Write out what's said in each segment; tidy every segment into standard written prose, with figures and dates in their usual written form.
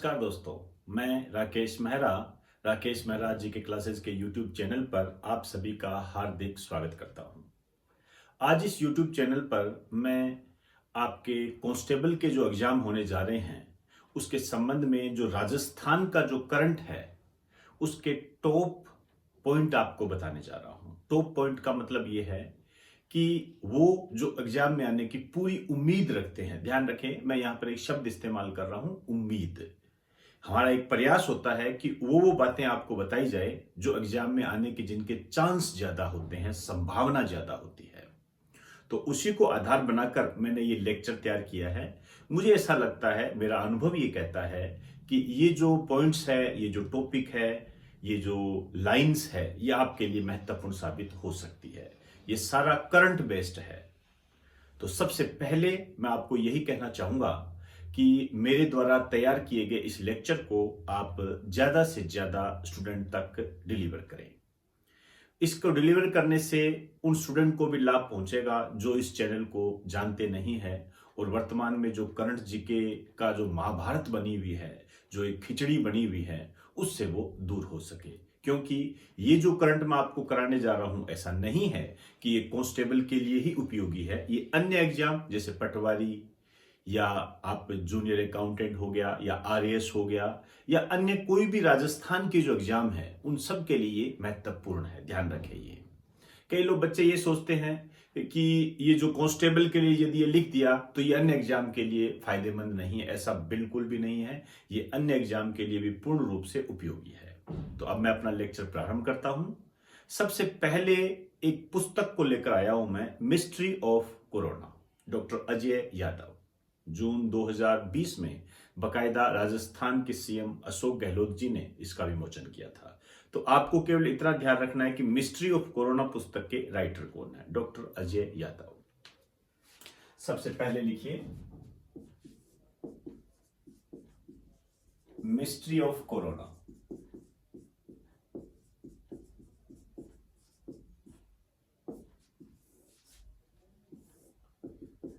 नमस्कार दोस्तों, मैं राकेश मेहरा जी के क्लासेस के यूट्यूब चैनल पर आप सभी का हार्दिक स्वागत करता हूं। आज इस यूट्यूब चैनल पर मैं आपके कांस्टेबल के जो एग्जाम होने जा रहे हैं उसके संबंध में जो राजस्थान का जो करंट है उसके टॉप पॉइंट आपको बताने जा रहा हूं। टॉप पॉइंट का मतलब ये है कि वो जो एग्जाम में आने की पूरी उम्मीद रखते हैं। ध्यान रखें, मैं यहां पर एक शब्द इस्तेमाल कर रहा हूं, उम्मीद। हमारा एक प्रयास होता है कि वो बातें आपको बताई जाए जो एग्जाम में आने के जिनके चांस ज्यादा होते हैं, संभावना ज्यादा होती है। तो उसी को आधार बनाकर मैंने ये लेक्चर तैयार किया है। मुझे ऐसा लगता है, मेरा अनुभव ये कहता है कि ये जो पॉइंट्स है, ये जो टॉपिक है, ये जो लाइंस है, ये आपके लिए महत्वपूर्ण साबित हो सकती है। ये सारा करंट बेस्ड है। तो सबसे पहले मैं आपको यही कहना चाहूंगा कि मेरे द्वारा तैयार किए गए इस लेक्चर को आप ज्यादा से ज्यादा स्टूडेंट तक डिलीवर करें। इसको डिलीवर करने से उन स्टूडेंट को भी लाभ पहुंचेगा जो इस चैनल को जानते नहीं है और वर्तमान में जो करंट जीके का जो महाभारत बनी हुई है, जो एक खिचड़ी बनी हुई है, उससे वो दूर हो सके। क्योंकि ये जो करंट मैं आपको कराने जा रहा हूं, ऐसा नहीं है कि ये कांस्टेबल के लिए ही उपयोगी है। ये अन्य एग्जाम जैसे पटवारी या आप जूनियर अकाउंटेंट हो गया या आरएएस हो गया या अन्य कोई भी राजस्थान के जो एग्जाम है, उन सब के लिए महत्वपूर्ण है। ध्यान रखें। ये कई लोग बच्चे ये सोचते हैं कि ये जो कांस्टेबल के लिए यदि ये लिख दिया तो ये अन्य एग्जाम के लिए फायदेमंद नहीं है। ऐसा बिल्कुल भी नहीं है। ये अन्य एग्जाम के लिए भी पूर्ण रूप से उपयोगी है। तो अब मैं अपना लेक्चर प्रारंभ करता हूं। सबसे पहले एक पुस्तक को लेकर आया हूं मैं, mystery of corona, doctor Ajay Yadav. June 2020 में बकायदा राजस्थान के सीएम अशोक गहलोत जी ने इसका विमोचन किया था। तो आपको केवल इतना ध्यान रखना है कि मिस्ट्री ऑफ कोरोना पुस्तक के राइटर कौन है, डॉक्टर अजय यादव। सबसे पहले लिखिए मिस्ट्री ऑफ कोरोना।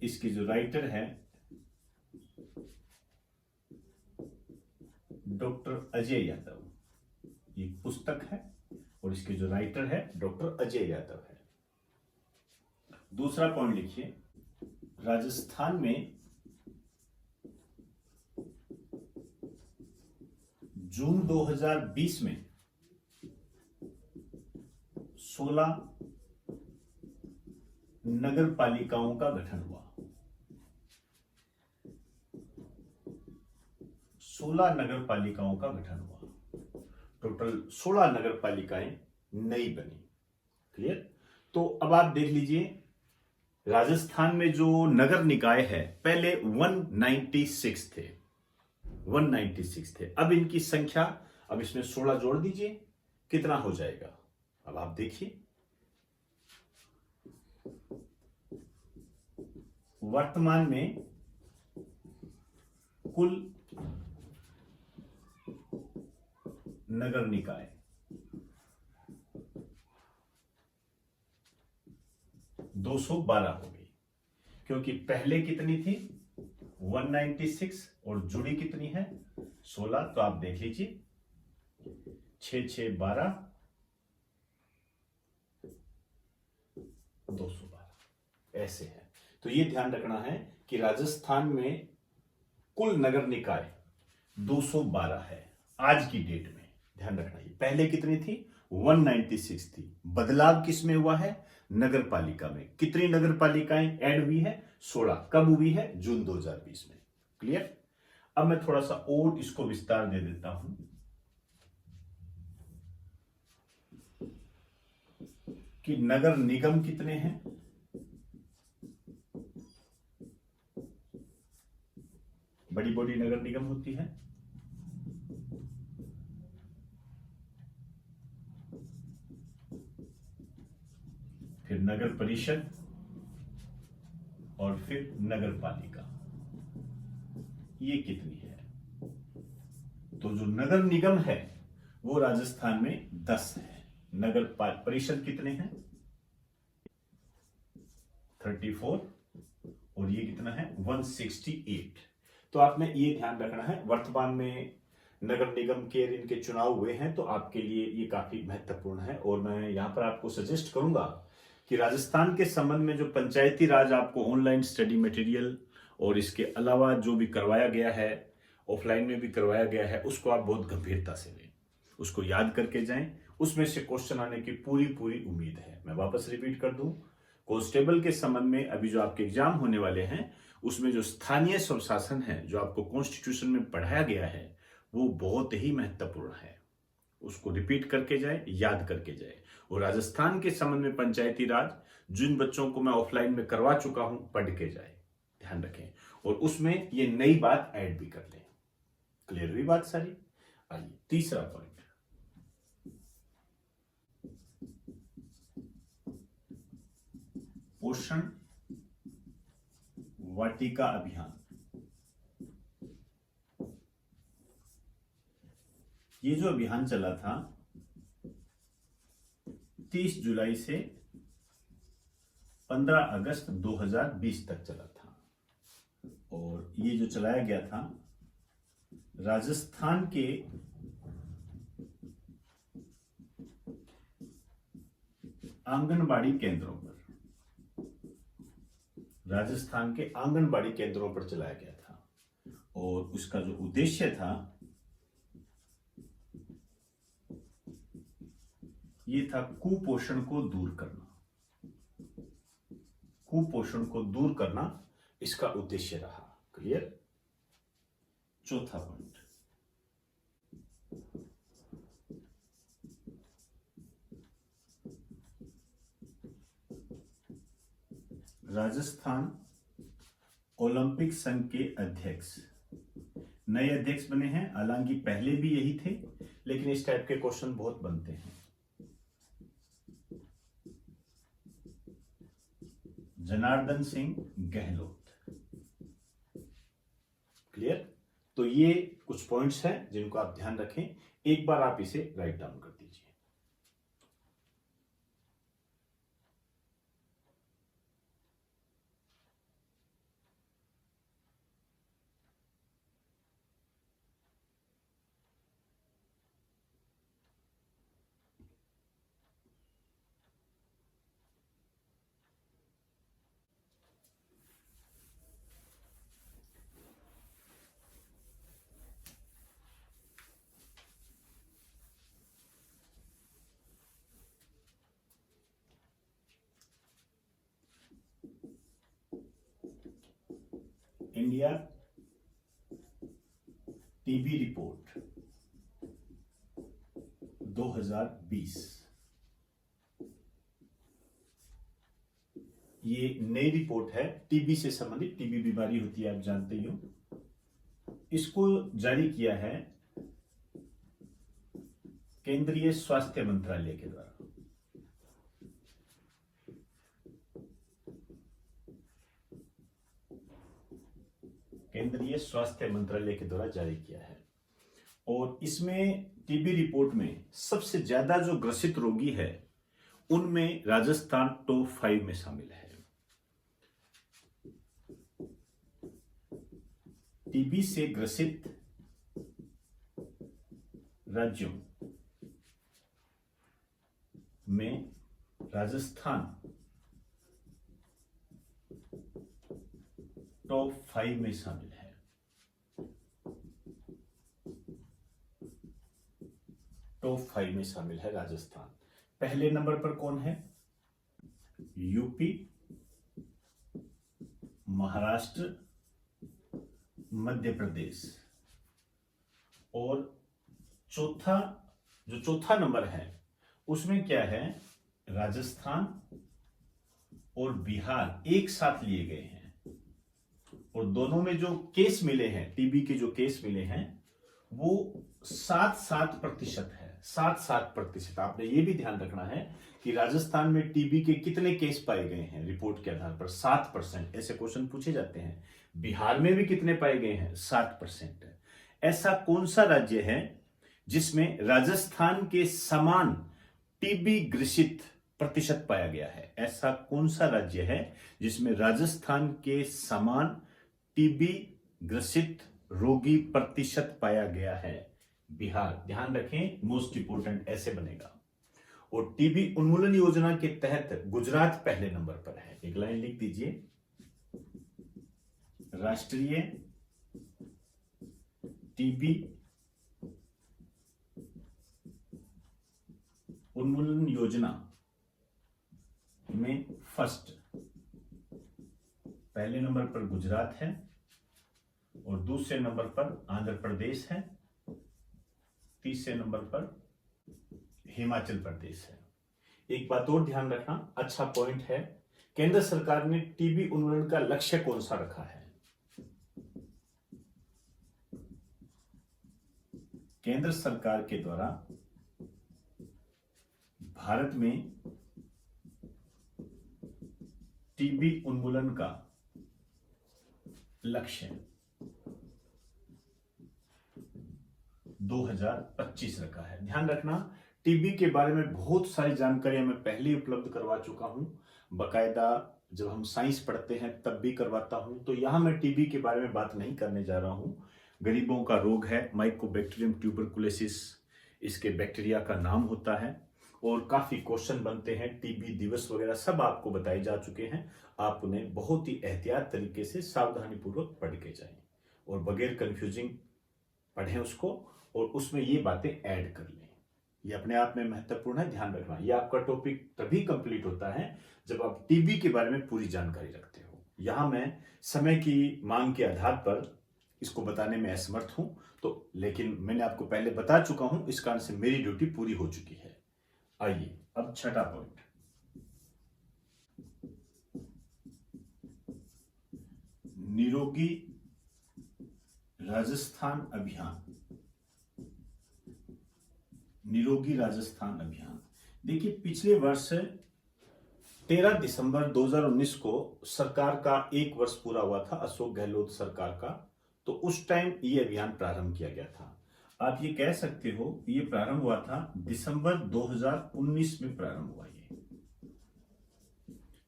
इसकी जो राइटर है डॉक्टर अजय यादव, ये पुस्तक है और इसके जो राइटर है डॉक्टर अजय यादव है। दूसरा पॉइंट लिखिए, राजस्थान में जून 2020 में 16 नगर पालिकाओं का गठन हुआ। 16 नगर पालिकाओं का गठन हुआ। टोटल 16 नगर पालिकाएं नई बनी। क्लियर? तो अब आप देख लीजिए, राजस्थान में जो नगर निकाय है पहले 196 थे। 196 थे। अब इनकी संख्या, अब इसमें 16 जोड़ दीजिए, कितना हो जाएगा? अब आप देखिए, वर्तमान में कुल नगर निकाय 212 हो गई। क्योंकि पहले कितनी थी? 196 और जुड़ी कितनी है? 16। तो आप देख लीजिए, 6 6 12, 212 ऐसे है। तो ये ध्यान रखना है कि राजस्थान में कुल नगर निकाय 212 है आज की डेट में। ध्यान रखना, ये पहले कितनी थी? 196 थी। बदलाव किस में हुआ है? नगर पालिका में। कितनी नगर पालिकाएं ऐड हुई है? 16। कब हुई है? जून 2020 में। क्लियर? अब मैं थोड़ा सा और इसको विस्तार दे देता हूं कि नगर निगम कितने हैं। बड़ी बड़ी नगर निगम होती है। फिर नगर परिषद और फिर नगर पालिका, ये कितनी है? तो जो नगर निगम है वो राजस्थान में 10 है। नगर परिषद कितने हैं? 34 और ये कितना है? 168। तो आपने ये ध्यान रखना है। वर्तमान में नगर निगम के इनके चुनाव हुए हैं, तो आपके लिए ये काफी महत्वपूर्ण है। और मैं यहाँ पर आपको सजेस्ट करूंगा कि राजस्थान के संबंध में जो पंचायती राज आपको ऑनलाइन स्टडी मटेरियल और इसके अलावा जो भी करवाया गया है, ऑफलाइन में भी करवाया गया है, उसको आप बहुत गंभीरता से लें, उसको याद करके जाएं। उसमें से क्वेश्चन आने की पूरी पूरी उम्मीद है। मैं वापस रिपीट कर दूं, कांस्टेबल के संबंध में अभी जो आपके एग्जाम होने वाले हैं, उसमें जो स्थानीय स्वशासन है, जो आपको कॉन्स्टिट्यूशन में पढ़ाया गया है, वो बहुत ही महत्वपूर्ण है। उसको रिपीट करके जाए, याद करके जाए। और राजस्थान के संबंध में पंचायती राज जिन बच्चों को मैं ऑफलाइन में करवा चुका हूं, पढ़ के जाए, ध्यान रखें। और उसमें ये नई बात ऐड भी कर लें। क्लियर हुई बात सारी? आइए तीसरा पॉइंट, पोषण वाटिका अभियान। ये जो अभियान चला था 30 जुलाई से 15 अगस्त 2020 तक चला था। और ये जो चलाया गया था राजस्थान के आंगनबाड़ी केंद्रों पर, राजस्थान के आंगनबाड़ी केंद्रों पर चलाया गया था। और उसका जो उद्देश्य था, ये था कुपोषण को दूर करना। कुपोषण को दूर करना इसका उद्देश्य रहा। क्लियर? चौथा पॉइंट, राजस्थान ओलंपिक संघ के अध्यक्ष, नए अध्यक्ष बने हैं। हालांकि पहले भी यही थे, लेकिन इस टाइप के क्वेश्चन बहुत बनते हैं। जनार्दन सिंह गहलोत। क्लियर? तो ये कुछ पॉइंट्स हैं जिनको आप ध्यान रखें। एक बार आप इसे राइट डाउन कर दीजिए। इंडिया टीबी रिपोर्ट 2020, ये नई रिपोर्ट है। टीबी से संबंधित, टीबी बीमारी होती है, आप जानते ही हो। इसको जारी किया है केंद्रीय स्वास्थ्य मंत्रालय के द्वारा। केंद्रीय स्वास्थ्य मंत्रालय के द्वारा जारी किया है। और इसमें टीबी रिपोर्ट में सबसे ज्यादा जो ग्रसित रोगी है, उनमें राजस्थान टॉप 5 में शामिल है। टीबी से ग्रसित राज्यों में राजस्थान टॉप 5 में शामिल है। टॉप 5 में शामिल है राजस्थान। पहले नंबर पर कौन है? यूपी, महाराष्ट्र, मध्य प्रदेश। और चौथा नंबर है, उसमें क्या है? राजस्थान और बिहार एक साथ लिए गए हैं। और दोनों में जो केस मिले हैं, टीबी के जो केस मिले हैं, वो 7-7% है। 7-7%। आपने ये भी ध्यान रखना है कि राजस्थान में टीबी के कितने केस पाए गए हैं रिपोर्ट के आधार पर? 7%। ऐसे क्वेश्चन पूछे जाते हैं। बिहार में भी कितने पाए गए हैं? 7%। ऐसा कौन सा राज्य है जिसमें राजस्थान के समान टीबी ग्रसित प्रतिशत पाया गया है? ऐसा कौन सा राज्य है जिसमें राजस्थान के समान टीबी ग्रसित रोगी प्रतिशत पाया गया है? बिहार। ध्यान रखें, मोस्ट इंपोर्टेंट ऐसे बनेगा। और टीबी उन्मूलन योजना के तहत गुजरात पहले नंबर पर है। एक लाइन लिख दीजिए, राष्ट्रीय टीबी उन्मूलन योजना में फर्स्ट, पहले नंबर पर गुजरात है और दूसरे नंबर पर आंध्र प्रदेश है, तीसरे नंबर पर हिमाचल प्रदेश है। एक बात और ध्यान रखना, अच्छा पॉइंट है, केंद्र सरकार ने टीबी उन्मूलन का लक्ष्य कौन सा रखा है? केंद्र सरकार के द्वारा भारत में टीबी उन्मूलन का लक्ष्य 2025 रखा है। ध्यान रखना, टीबी के बारे में बहुत सारी जानकारियां मैं पहले ही उपलब्ध करवा चुका हूं, बकायदा जब हम साइंस पढ़ते हैं तब भी करवाता हूं। तो यहां मैं टीबी के बारे में बात नहीं करने जा रहा हूं। गरीबों का रोग है, माइकोबैक्टीरियम ट्यूबरकुलोसिस इसके बैक्टीरिया का नाम होता है और काफी क्वेश्चन बनते हैं, टीबी दिवस वगैरह सब आपको बताए जा चुके हैं। आप उन्हें बहुत ही एहतियात तरीके से सावधानी पूर्वक पढ़ के जाएं और बगैर कंफ्यूजिंग पढ़ें उसको और उसमें ये बातें ऐड कर लें। ये अपने आप में महत्वपूर्ण है, ध्यान रखना। ये आपका टॉपिक तभी कंप्लीट होता है जब आप टीबी के बारे में पूरी जानकारी रखते हो। यहां मैं समय की मांग के आधार पर इसको बताने में असमर्थ हूं, तो लेकिन मैंने आपको पहले बता चुका हूं, इस कारण से मेरी ड्यूटी पूरी हो चुकी है। आइए अब छठा पॉइंट, निरोगी राजस्थान अभियान। निरोगी राजस्थान अभियान, देखिए पिछले वर्ष 13 दिसंबर 2019 को सरकार का एक वर्ष पूरा हुआ था, अशोक गहलोत सरकार का। तो उस टाइम ये अभियान प्रारंभ किया गया था। आप ये कह सकते हो ये प्रारंभ हुआ था दिसंबर 2019 में प्रारंभ हुआ। ये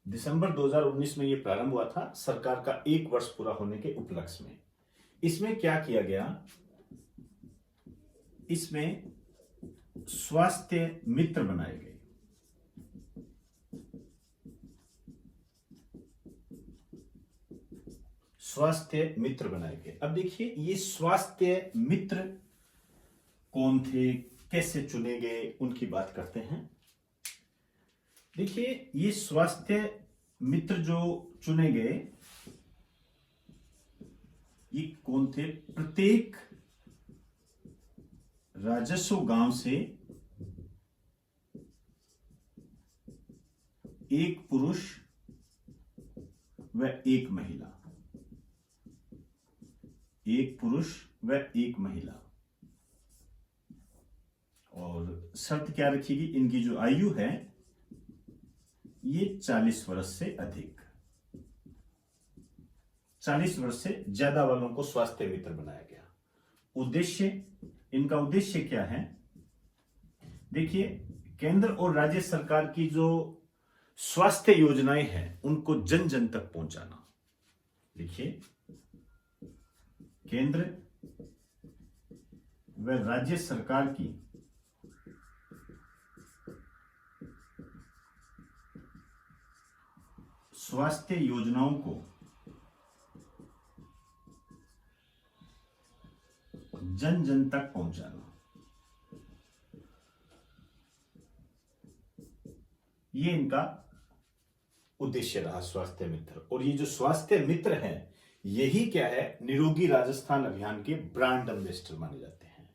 दिसंबर 2019 में ये प्रारंभ हुआ था सरकार का एक वर्ष पूरा होने के उपलक्ष्य में। इसमें क्या किया गया, इसमें स्वास्थ्य मित्र बनाए गए। स्वास्थ्य मित्र बनाए गए। अब देखिए ये स्वास्थ्य मित्र कौन थे, कैसे चुने गए, उनकी बात करते हैं। देखिए ये स्वास्थ्य मित्र जो चुने गए ये कौन थे? प्रत्येक राजस्व गांव से एक पुरुष व एक महिला, एक पुरुष व एक महिला। और शर्त क्या रखीगी, इनकी जो आयु है ये 40 वर्ष से अधिक, 40 वर्ष से ज्यादा वालों को स्वास्थ्य मित्र बनाया गया। उद्देश्य, इनका उद्देश्य क्या है? देखिए केंद्र और राज्य सरकार की जो स्वास्थ्य योजनाएं हैं उनको जन जन तक पहुंचाना। देखिए केंद्र व राज्य सरकार की स्वास्थ्य योजनाओं को जन जन तक पहुंचाना, ये इनका उद्देश्य रहा स्वास्थ्य मित्र। और ये जो स्वास्थ्य मित्र हैं यही क्या है, निरोगी राजस्थान अभियान के ब्रांड एम्बेसडर माने जाते हैं।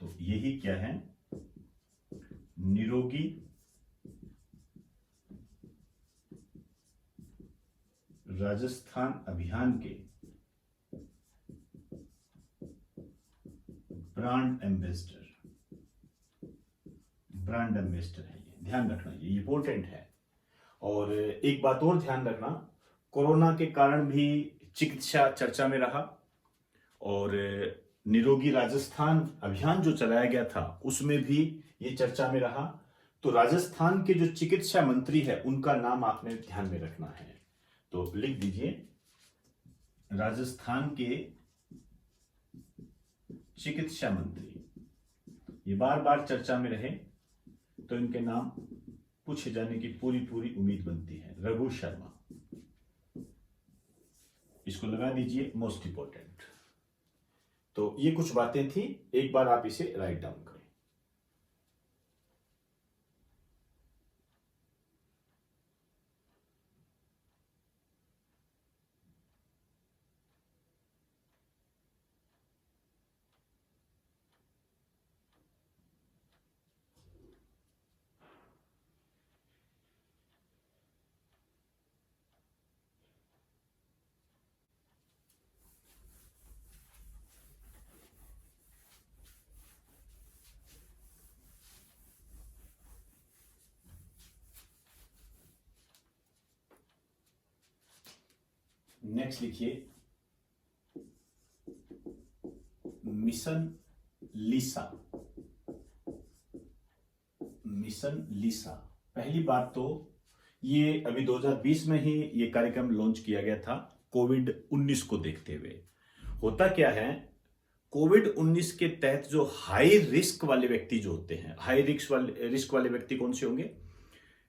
तो यही क्या है, निरोगी राजस्थान अभियान के ब्रांड एम्बेसडर है। ये ध्यान रखना, ये इंपॉर्टेंट है। और एक बात और ध्यान रखना, कोरोना के कारण भी चिकित्सा चर्चा में रहा और निरोगी राजस्थान अभियान जो चलाया गया था उसमें भी ये चर्चा में रहा। तो राजस्थान के जो चिकित्सा मंत्री है उनका नाम आपने ध्यान में रखना है। तो लिख दीजिए, राजस्थान के चिकित्सा मंत्री, ये बार बार चर्चा में रहे तो इनके नाम पूछे जाने की पूरी पूरी उम्मीद बनती है। रघु शर्मा, इसको लगा दीजिए मोस्ट इंपॉर्टेंट। तो ये कुछ बातें थी, एक बार आप इसे राइट डाउन करें। नेक्स्ट लिखिए मिशन लीसा। मिशन लीसा, पहली बात तो ये अभी 2020 में ही ये कार्यक्रम लॉन्च किया गया था कोविड-19 को देखते हुए। होता क्या है, कोविड-19 के तहत जो हाई रिस्क वाले व्यक्ति जो होते हैं, हाई रिस्क वाले व्यक्ति कौन से होंगे?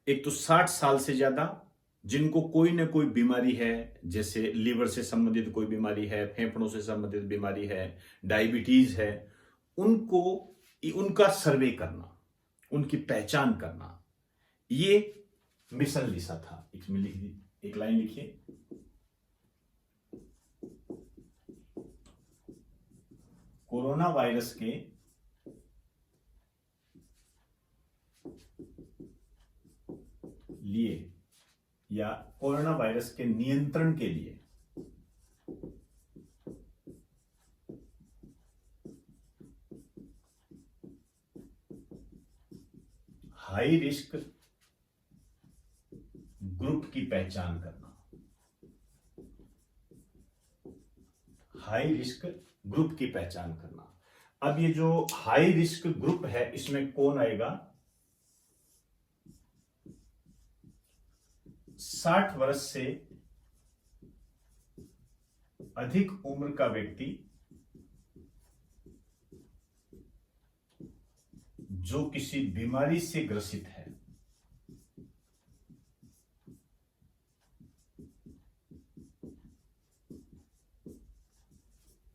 एक तो 60 साल से ज्यादा, जिनको कोई ना कोई बीमारी है, जैसे लीवर से संबंधित कोई बीमारी है, फेफड़ों से संबंधित बीमारी है, डायबिटीज है, उनको उनका सर्वे करना, उनकी पहचान करना, ये मिशन लीसा था। एक लाइन लिखिए, कोरोना वायरस के लिए या कोरोना वायरस के नियंत्रण के लिए हाई रिस्क ग्रुप की पहचान करना। हाई रिस्क ग्रुप की पहचान करना। अब ये जो हाई रिस्क ग्रुप है, इसमें कौन आएगा? 60 वर्ष से अधिक उम्र का व्यक्ति जो किसी बीमारी से ग्रसित है।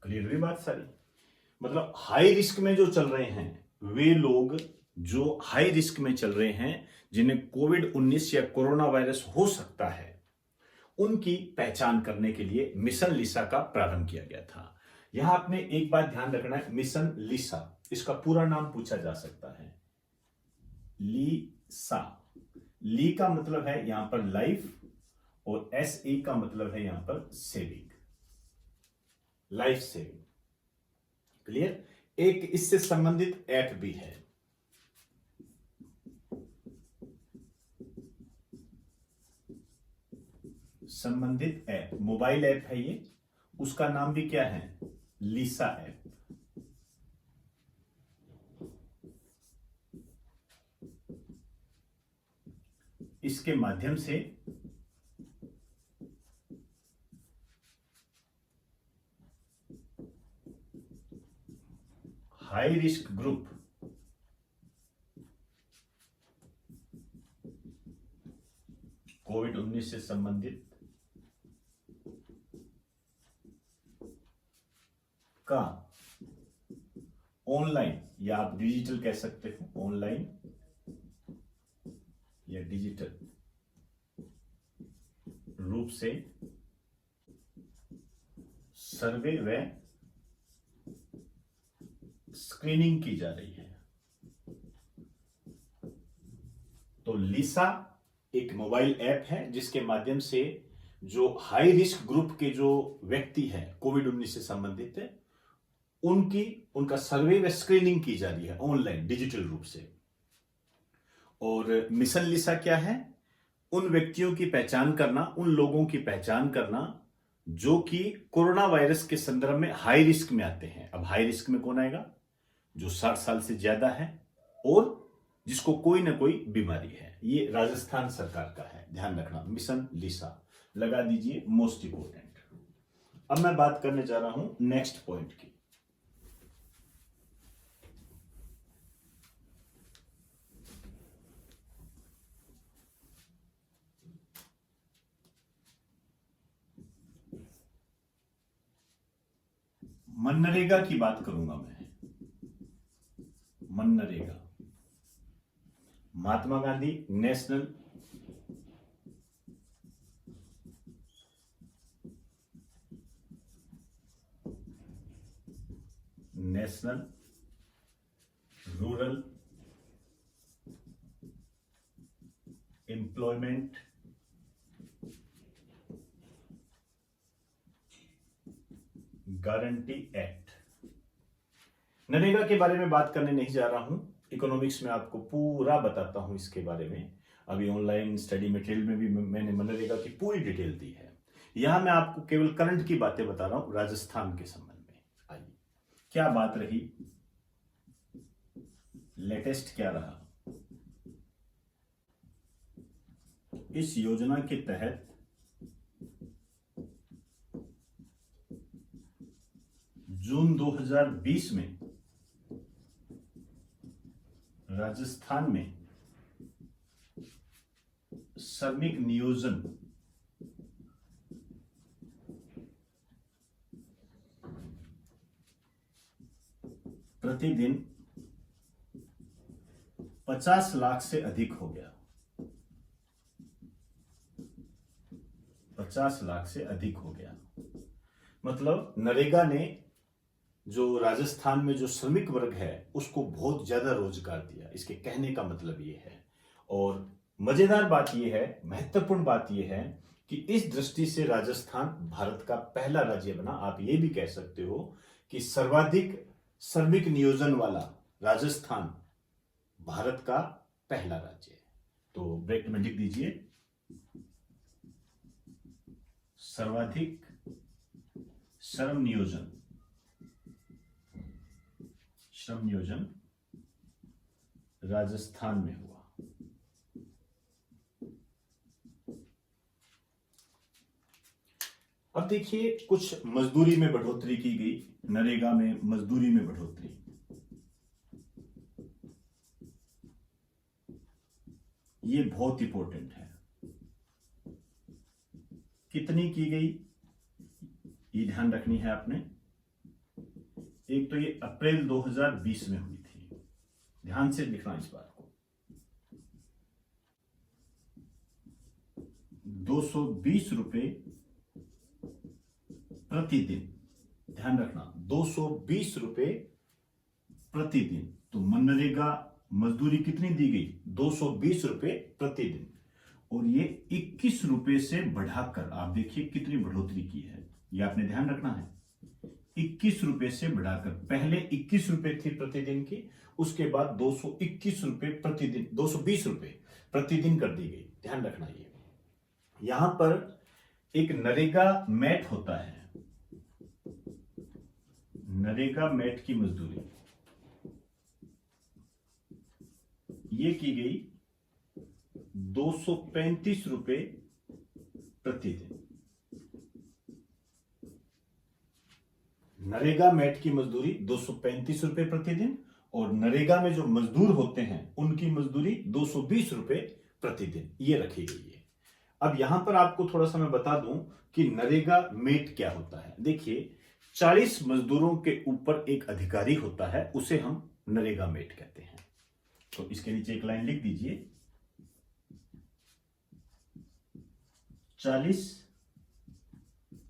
क्लियर हुई बात सारी? मतलब हाई रिस्क में जो चल रहे हैं, वे लोग जो हाई रिस्क में चल रहे हैं, जिन्हें कोविड-19 या कोरोना वायरस हो सकता है, उनकी पहचान करने के लिए मिशन लीसा का प्रारंभ किया गया था। यहां आपने एक बात ध्यान रखना है, मिशन लीसा, इसका पूरा नाम पूछा जा सकता है। लीसा, ली का मतलब है यहां पर लाइफ, और एस ई का मतलब है यहां पर सेविंग, लाइफ सेविंग। क्लियर? एक इससे संबंधित ऐप भी है, संबंधित ऐप, मोबाइल ऐप है ये, उसका नाम भी क्या है? लीसा ऐप। इसके माध्यम से हाई रिस्क ग्रुप कोविड-19 से संबंधित का ऑनलाइन, या आप डिजिटल कह सकते हो, ऑनलाइन या डिजिटल रूप से सर्वे व स्क्रीनिंग की जा रही है। तो लीसा एक मोबाइल ऐप है जिसके माध्यम से जो हाई रिस्क ग्रुप के जो व्यक्ति हैं कोविड-19 से संबंधित है, उनका सर्वे व स्क्रीनिंग की जा रही है ऑनलाइन, डिजिटल रूप से। और मिशन लीसा क्या है? उन व्यक्तियों की पहचान करना, उन लोगों की पहचान करना जो कि कोरोना वायरस के संदर्भ में हाई रिस्क में आते हैं। अब हाई रिस्क में कौन आएगा? जो 60 साल से ज्यादा है और जिसको कोई ना कोई बीमारी है। ये राजस्थान सरकार का है, ध्यान रखना। मिशन लीसा लगा दीजिए, मोस्ट इंपोर्टेंट। अब मैं बात करने जा रहा हूं नेक्स्ट पॉइंट की। मनरेगा की बात करूंगा मैं। MNREGA, Mahatma Gandhi national rural employment guarantee act. NREGA के बारे में बात करने नहीं जा रहा हूं, इकोनॉमिक्स में आपको पूरा बताता हूं इसके बारे में। अभी ऑनलाइन स्टडी मटेरियल में भी मैंने मनरेगा की पूरी डिटेल दी है। यहां मैं आपको केवल करंट की बातें बता रहा हूं राजस्थान के संबंध में। आइए, क्या बात रही, लेटेस्ट क्या रहा। इस योजना के तहत जून 2020 में राजस्थान में श्रमिक नियोजन प्रतिदिन 50 लाख से अधिक हो गया। 50 लाख से अधिक हो गया। मतलब नरेगा ने जो राजस्थान में जो श्रमिक वर्ग है उसको बहुत ज्यादा रोजगार दिया, इसके कहने का मतलब ये है। और मजेदार बात यह है, महत्वपूर्ण बात यह है कि इस दृष्टि से राजस्थान भारत का पहला राज्य बना। आप ये भी कह सकते हो कि सर्वाधिक श्रमिक नियोजन वाला राजस्थान भारत का पहला राज्य है। तो ब्रैकेट में लिख दीजिए, सर्वाधिक श्रम नियोजन राजस्थान में हुआ। अब देखिए, कुछ मजदूरी में बढ़ोतरी की गई। नरेगा में मजदूरी में बढ़ोतरी, ये बहुत इंपॉर्टेंट है। कितनी की गई ये ध्यान रखनी है आपने। एक तो ये अप्रैल 2020 में हुई थी, ध्यान से लिखना इस बात को। 220 रुपए प्रतिदिन, ध्यान रखना 220 रुपए प्रतिदिन। तो मनरेगा मजदूरी कितनी दी गई, 220 रुपए प्रतिदिन। और ये 21 रुपए से बढ़ाकर, आप देखिए कितनी बढ़ोतरी की है, ये आपने ध्यान रखना है। 21 रुपए से बढ़ाकर, पहले 21 रुपए थी प्रतिदिन की, उसके बाद 221 रुपए प्रतिदिन, 220 रुपए प्रतिदिन कर दी गई। ध्यान रखना ये। यहां पर एक नरेगा मैट होता है, नरेगा मैट की मजदूरी ये की गई 235 रुपए प्रतिदिन। नरेगा मैट की मजदूरी 235 रुपए प्रतिदिन, और नरेगा में जो मजदूर होते हैं उनकी मजदूरी 220 रुपए प्रतिदिन, ये रखी गई है। अब यहां पर आपको थोड़ा सा मैं बता दूं कि नरेगा मेट क्या होता है। देखिए, 40 मजदूरों के ऊपर एक अधिकारी होता है, उसे हम नरेगा मेट कहते हैं। तो इसके नीचे एक लाइन लिख दीजिए, 40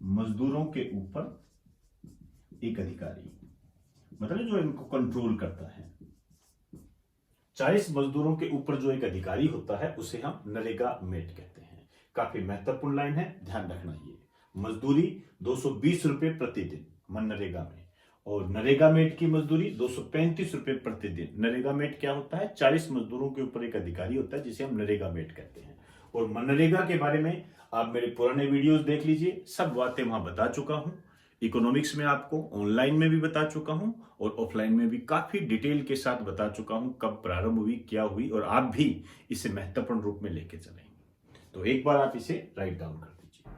मजदूरों के ऊपर एक अधिकारी, मतलब जो इनको कंट्रोल करता है। 40 मजदूरों के ऊपर जो एक अधिकारी होता है उसे हम नरेगा मेट कहते हैं। काफी महत्वपूर्ण लाइन है, ध्यान रखना। ये मजदूरी 220 रुपए प्रतिदिन मनरेगा में, और नरेगा मेट की मजदूरी 235 रुपए प्रतिदिन। नरेगा मेट क्या होता है, 40 मजदूरों के ऊपर एक अधिकारी होता है जिसे हम नरेगा मेट कहते हैं। और मनरेगा के बारे में आप मेरे पुराने वीडियोस देख लीजिए, सब बातें वहां बता चुका हूं। इकोनॉमिक्स में आपको ऑनलाइन में भी बता चुका हूं, और ऑफलाइन में भी काफी डिटेल के साथ बता चुका हूं कब प्रारंभ हुई, क्या हुई, और आप भी इसे महत्वपूर्ण रूप में लेके चलेंगे। तो एक बार आप इसे राइट डाउन कर दीजिए।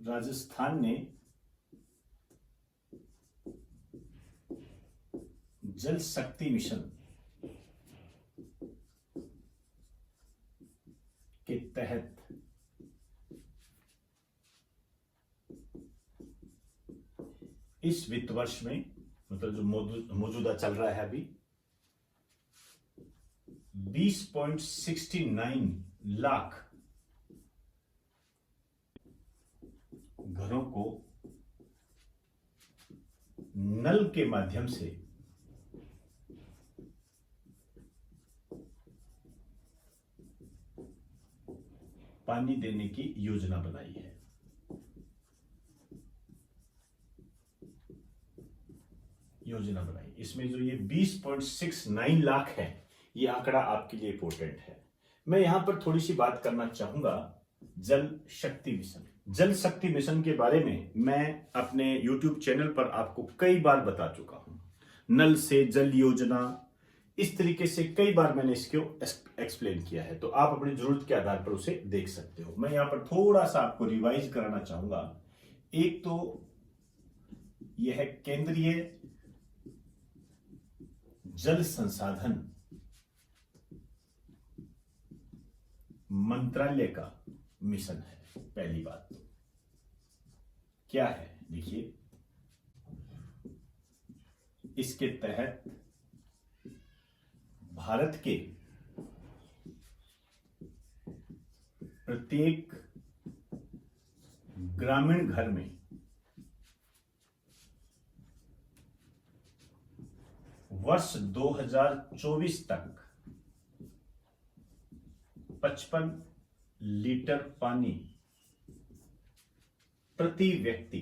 राजस्थान ने जल शक्ति मिशन के तहत इस वित्त वर्ष में, मतलब जो मौजूदा चल रहा है अभी, 20.69 लाख घरों को नल के माध्यम से पानी देने की योजना बनाई है। इसमें जो ये 20.69 लाख है, ये आंकड़ा आपके लिए इंपॉर्टेंट है। मैं यहां पर थोड़ी सी बात करना चाहूंगा जल शक्ति मिशन। जल शक्ति मिशन के बारे में मैं अपने YouTube चैनल पर आपको कई बार बता चुका हूं। नल से जल योजना, इस तरीके से कई बार मैंने इसको एक्सप्लेन किया है, तो आप अपनी जरूरत के आधार पर उसे देख सकते हो। मैं यहां पर थोड़ा सा आपको रिवाइज कराना चाहूंगा। एक तो यह है केंद्रीय जल संसाधन मंत्रालय का मिशन है। पहली बात तो क्या है, देखिए, इसके तहत भारत के प्रत्येक ग्रामीण घर में वर्ष 2024 तक 55 लीटर पानी प्रति व्यक्ति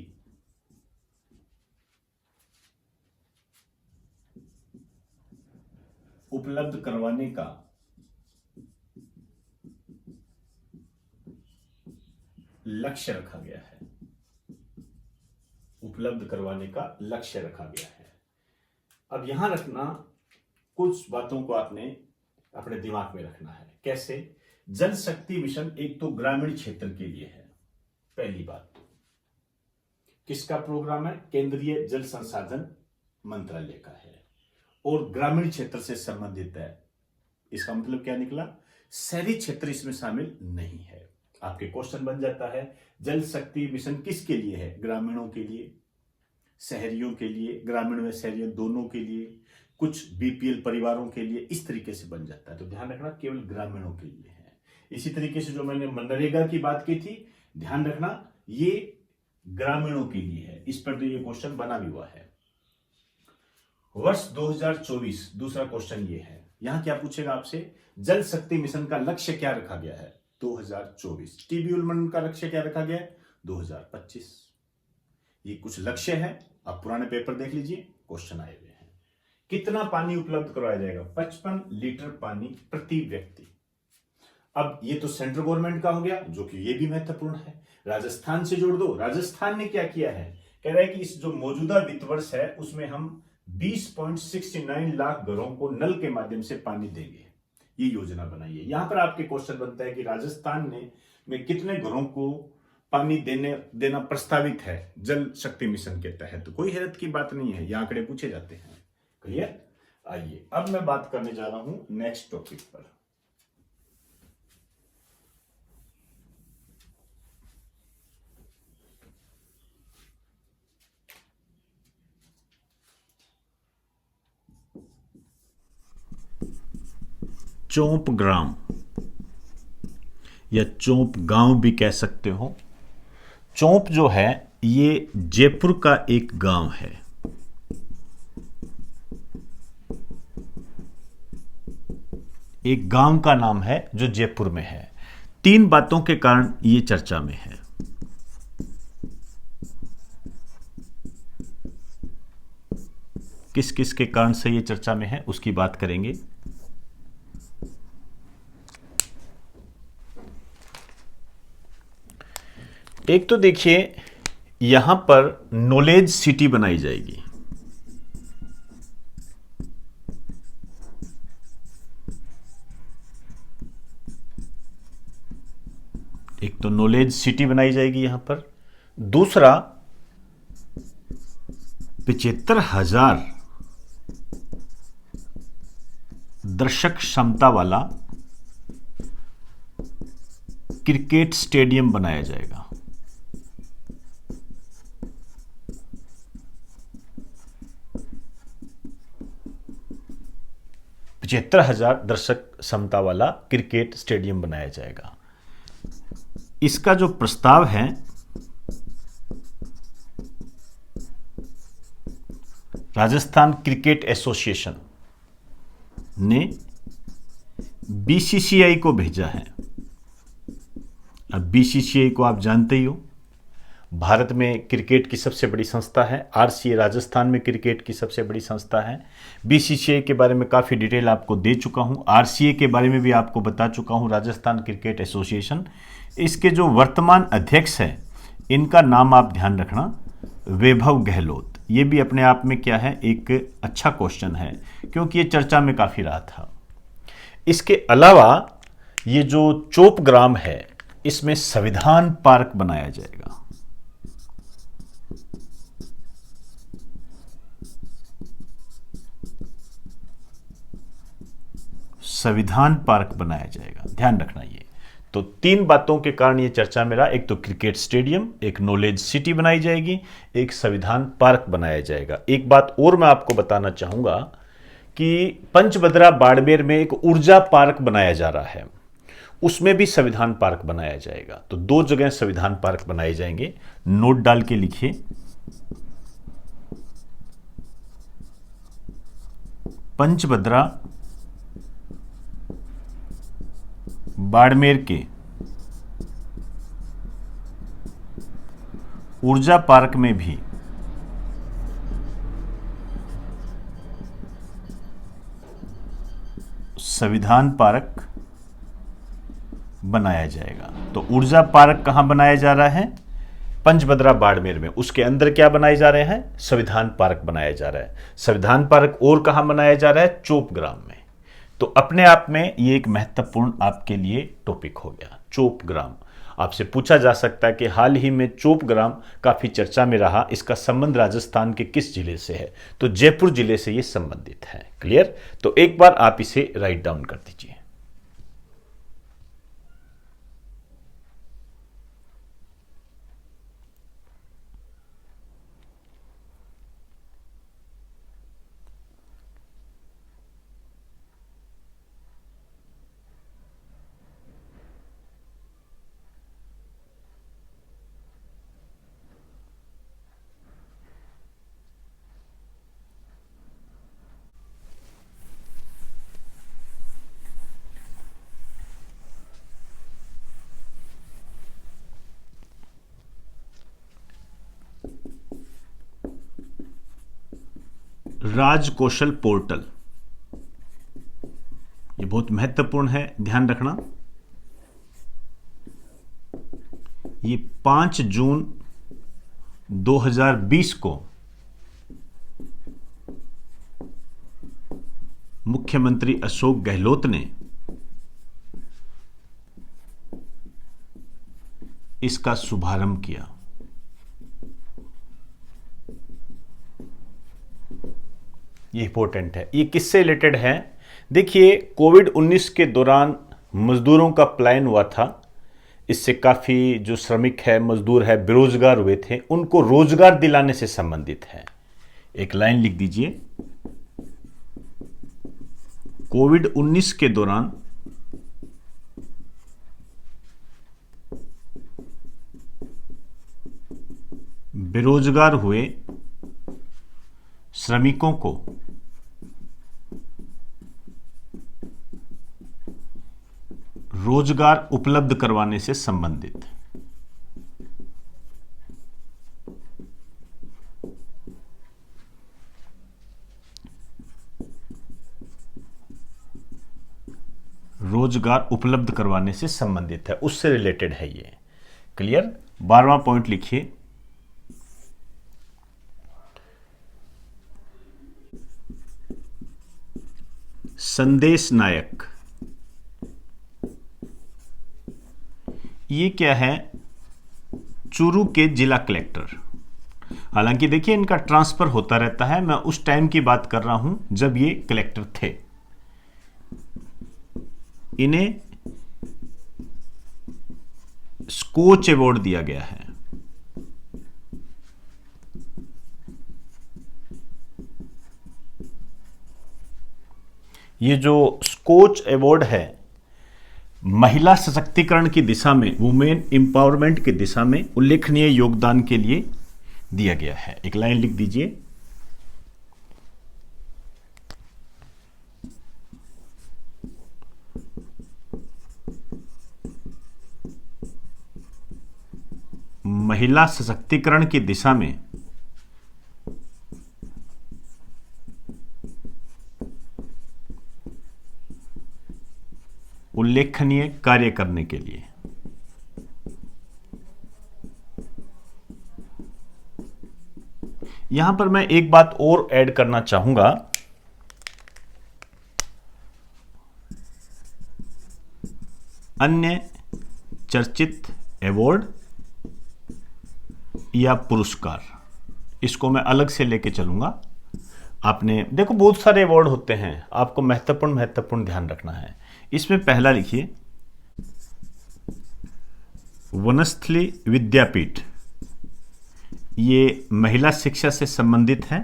उपलब्ध करवाने का लक्ष्य रखा गया है। उपलब्ध करवाने का लक्ष्य रखा गया है। अब यहां रखना, कुछ बातों को आपने अपने दिमाग में रखना है। कैसे? जल शक्ति मिशन एक तो ग्रामीण क्षेत्र के लिए है। पहली बात तो किसका प्रोग्राम है? केंद्रीय जल संसाधन मंत्रालय का है और ग्रामीण क्षेत्र से संबंधित है। इसका मतलब क्या निकला? शहरी क्षेत्र इसमें शामिल नहीं है। आपके क्वेश्चन बन जाता है, जल शक्ति मिशन किसके लिए है? ग्रामीणों के लिए, शहरियों के लिए, ग्रामीण व शहरियों दोनों के लिए, कुछ बीपीएल परिवारों के लिए, इस तरीके से बन जाता है। तो ध्यान रखना, केवल ग्रामीणों के लिए है। इसी तरीके से जो मैंने मनरेगा की बात की थी, ध्यान रखना ये ग्रामीणों के लिए है। इस पर तो ये क्वेश्चन बना भी हुआ है। वर्ष 2024 दूसरा क्वेश्चन ये है। यहां क्या पूछेगा आपसे? जल शक्ति मिशन का लक्ष्य क्या रखा गया है? 2024। टीबी उन्मूलन का लक्ष्य क्या रखा गया है? 2025। ये कुछ लक्ष्य है, आप पुराने पेपर देख लीजिए, क्वेश्चन आए हुए हैं। कितना पानी उपलब्ध करवाया जाएगा? 55 लीटर पानी प्रति व्यक्ति। अब ये तो सेंट्रल गवर्नमेंट का हो गया, जो कि ये भी महत्वपूर्ण है। राजस्थान से जोड़ दो। राजस्थान ने क्या किया है? कह रहा है कि इस जो मौजूदा वित्त वर्ष है उसमें हम 20.69 लाख घरों को नल के माध्यम से पानी देंगे। ये योजना बनाई है। यहां पर आपके क्वेश्चन बनता है कि राजस्थान में कितने घरों को पानी देना प्रस्तावित है जल शक्ति मिशन के तहत। तो कोई हैरत की बात नहीं है, ये आंकड़े पूछे जाते हैं। क्लियर? आइए अब मैं बात करने जा रहा हूं नेक्स्ट टॉपिक पर। चौंप ग्राम या चौंप गांव भी कह सकते हो। चौंप जो है ये जयपुर का एक गांव है। एक गांव का नाम है जो जयपुर में है। 3 बातों के कारण ये चर्चा में है। किस किस के कारण से ये चर्चा में है उसकी बात करेंगे। एक तो देखिए, यहां पर नॉलेज सिटी बनाई जाएगी। एक तो नॉलेज सिटी बनाई जाएगी यहां पर, दूसरा 75,000 दर्शक क्षमता वाला क्रिकेट स्टेडियम बनाया जाएगा। पचहत्तर हजार दर्शक क्षमता वाला क्रिकेट स्टेडियम बनाया जाएगा। इसका जो प्रस्ताव है राजस्थान क्रिकेट एसोसिएशन ने बीसीसीआई को भेजा है। अब बीसीसीआई को आप जानते ही हो, भारत में क्रिकेट की सबसे बड़ी संस्था है। आरसीए राजस्थान में क्रिकेट की सबसे बड़ी संस्था है। बीसीसीआई के बारे में काफ़ी डिटेल आपको दे चुका हूँ। आरसीए के बारे में भी आपको बता चुका हूँ, राजस्थान क्रिकेट एसोसिएशन। इसके जो वर्तमान अध्यक्ष हैं इनका नाम आप ध्यान रखना, वैभव गहलोत। ये भी अपने आप में क्या है, एक अच्छा क्वेश्चन है, क्योंकि ये चर्चा में काफ़ी रहा था। इसके अलावा ये जो चोपग्राम है इसमें संविधान पार्क बनाया जाएगा। संविधान पार्क बनाया जाएगा, ध्यान रखना। ये तो 3 बातों के कारण ये चर्चा में रहा। एक तो क्रिकेट स्टेडियम, एक नॉलेज सिटी बनाई जाएगी, एक संविधान पार्क बनाया जाएगा। एक बात और मैं आपको बताना चाहूंगा कि पंचभद्रा बाड़मेर में एक ऊर्जा पार्क बनाया जा रहा है, उसमें भी संविधान पार्क बनाया जाएगा। तो 2 जगह संविधान पार्क बनाए जाएंगे। नोट डाल के लिखिए, पंचभद्रा बाड़मेर के ऊर्जा पार्क में भी संविधान पार्क बनाया जाएगा। तो ऊर्जा पार्क कहां बनाया जा रहा है? पंचभद्रा बाड़मेर में। उसके अंदर क्या बनाए जा रहे हैं? संविधान पार्क बनाया जा रहा है। संविधान पार्क और कहां बनाया जा रहा है? चोपग्राम में। तो अपने आप में ये एक महत्वपूर्ण आपके लिए टॉपिक हो गया, चोपग्राम। आपसे पूछा जा सकता है कि हाल ही में चोपग्राम काफी चर्चा में रहा, इसका संबंध राजस्थान के किस जिले से है? तो जयपुर जिले से ये संबंधित है। क्लियर? तो एक बार आप इसे राइट डाउन कर दीजिए। राजकौशल पोर्टल, ये बहुत महत्वपूर्ण है, ध्यान रखना। ये 5 जून 2020 को मुख्यमंत्री अशोक गहलोत ने इसका शुभारंभ किया। ये इंपॉर्टेंट है। ये किससे रिलेटेड है? देखिए, कोविड-19 के दौरान मजदूरों का पलायन हुआ था। इससे काफ़ी जो श्रमिक है, मजदूर है, बेरोजगार हुए थे, उनको रोजगार दिलाने से संबंधित है। एक लाइन लिख दीजिए, कोविड-19 के दौरान बेरोजगार हुए श्रमिकों को रोजगार उपलब्ध करवाने से संबंधित। रोजगार उपलब्ध करवाने से संबंधित है, उससे रिलेटेड है ये। क्लियर? 12वां पॉइंट लिखिए, संदेश नायक। ये क्या है? चूरू के जिला कलेक्टर। हालांकि देखिए इनका ट्रांसफर होता रहता है, मैं उस टाइम की बात कर रहा हूं जब ये कलेक्टर थे। इन्हें स्कोच अवार्ड दिया गया है। ये जो स्कोच अवार्ड है महिला सशक्तिकरण की दिशा में, वुमेन एम्पावरमेंट की दिशा में उल्लेखनीय योगदान के लिए दिया गया है। एक लाइन लिख दीजिए। महिला सशक्तिकरण की दिशा में उल्लेखनीय कार्य करने के लिए। यहां पर मैं एक बात और ऐड करना चाहूंगा। अन्य चर्चित अवार्ड या पुरस्कार, इसको मैं अलग से लेके चलूंगा। आपने देखो बहुत सारे अवार्ड होते हैं, आपको महत्वपूर्ण ध्यान रखना है। इसमें पहला लिखिए वनस्थली विद्यापीठ, ये महिला शिक्षा से संबंधित है।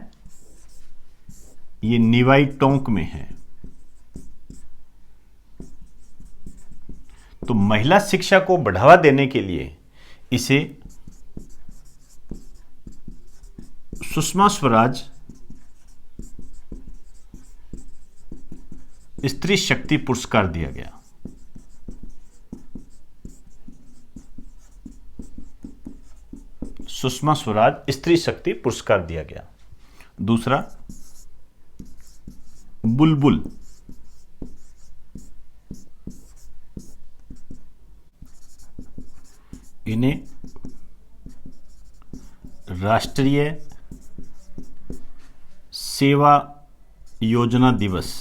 ये निवाई टोंक में है। तो महिला शिक्षा को बढ़ावा देने के लिए इसे सुषमा स्वराज स्त्री शक्ति पुरस्कार दिया गया। सुषमा स्वराज स्त्री शक्ति पुरस्कार दिया गया। दूसरा बुलबुल, इन्हें राष्ट्रीय सेवा योजना दिवस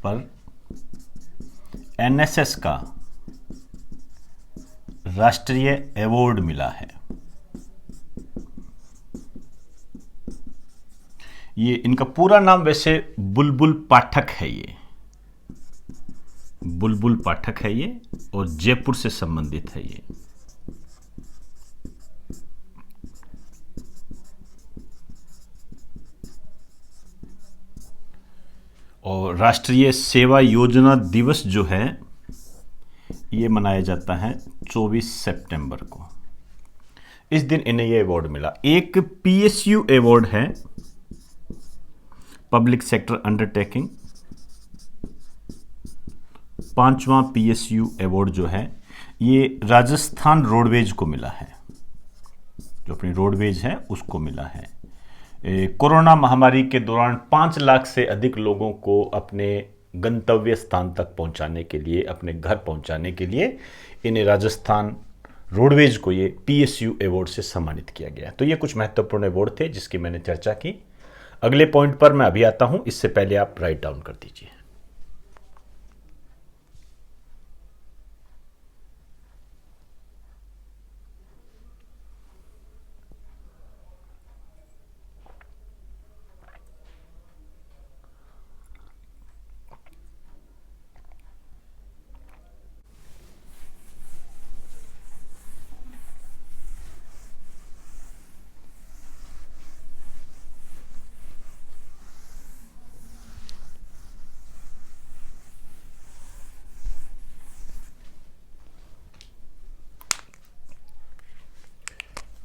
पर एनएसएस का राष्ट्रीय अवार्ड मिला है। ये इनका पूरा नाम वैसे बुलबुल पाठक है। ये बुलबुल पाठक है ये, और जयपुर से संबंधित है ये। और राष्ट्रीय सेवा योजना दिवस जो है ये मनाया जाता है 24 सितंबर को। इस दिन इन्हें ये अवार्ड मिला। एक पीएसयू अवार्ड है, पब्लिक सेक्टर अंडरटेकिंग। 5वां पीएसयू अवार्ड जो है ये राजस्थान रोडवेज को मिला है, जो अपनी रोडवेज है उसको मिला है। कोरोना महामारी के दौरान 5 लाख से अधिक लोगों को अपने गंतव्य स्थान तक पहुंचाने के लिए, अपने घर पहुंचाने के लिए इन्हें राजस्थान रोडवेज को ये पीएसयू अवार्ड से सम्मानित किया गया। तो ये कुछ महत्वपूर्ण अवार्ड थे जिसकी मैंने चर्चा की। अगले पॉइंट पर मैं अभी आता हूं, इससे पहले आप राइट डाउन कर दीजिए।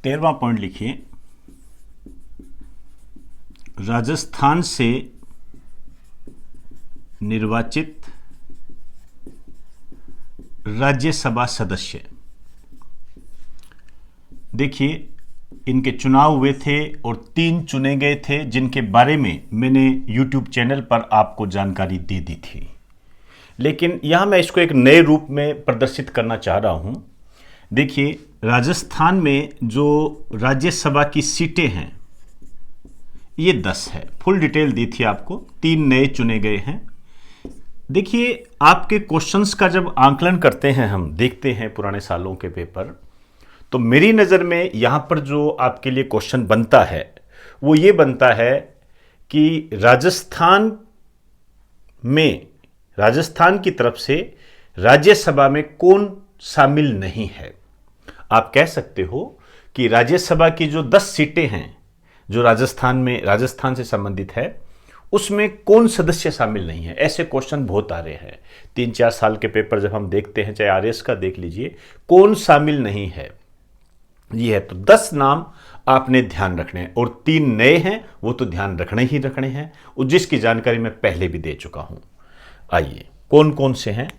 तेरहवां पॉइंट लिखिए, राजस्थान से निर्वाचित राज्यसभा सदस्य। देखिए इनके चुनाव हुए थे और 3 चुने गए थे जिनके बारे में मैंने YouTube चैनल पर आपको जानकारी दे दी थी। लेकिन यहां मैं इसको एक नए रूप में प्रदर्शित करना चाह रहा हूं। देखिए राजस्थान में जो राज्यसभा की सीटें हैं ये 10 है। फुल डिटेल दी थी आपको। 3 नए चुने गए हैं। देखिए, आपके क्वेश्चंस का जब आंकलन करते हैं, हम देखते हैं पुराने सालों के पेपर, तो मेरी नज़र में यहाँ पर जो आपके लिए क्वेश्चन बनता है वो ये बनता है कि राजस्थान की तरफ से राज्यसभा में कौन शामिल नहीं है। आप कह सकते हो कि राज्यसभा की जो 10 सीटें हैं जो राजस्थान से संबंधित है, उसमें कौन सदस्य शामिल नहीं है। ऐसे क्वेश्चन बहुत आ रहे हैं 3-4 साल के पेपर जब हम देखते हैं, चाहे आरएस का देख लीजिए, कौन शामिल नहीं है ये है। तो 10 नाम आपने ध्यान रखने हैं और 3 नए हैं, वो तो ध्यान रखने ही रखने हैं, और जिसकी जानकारी मैं पहले भी दे चुका हूं। आइए, कौन कौन से हैं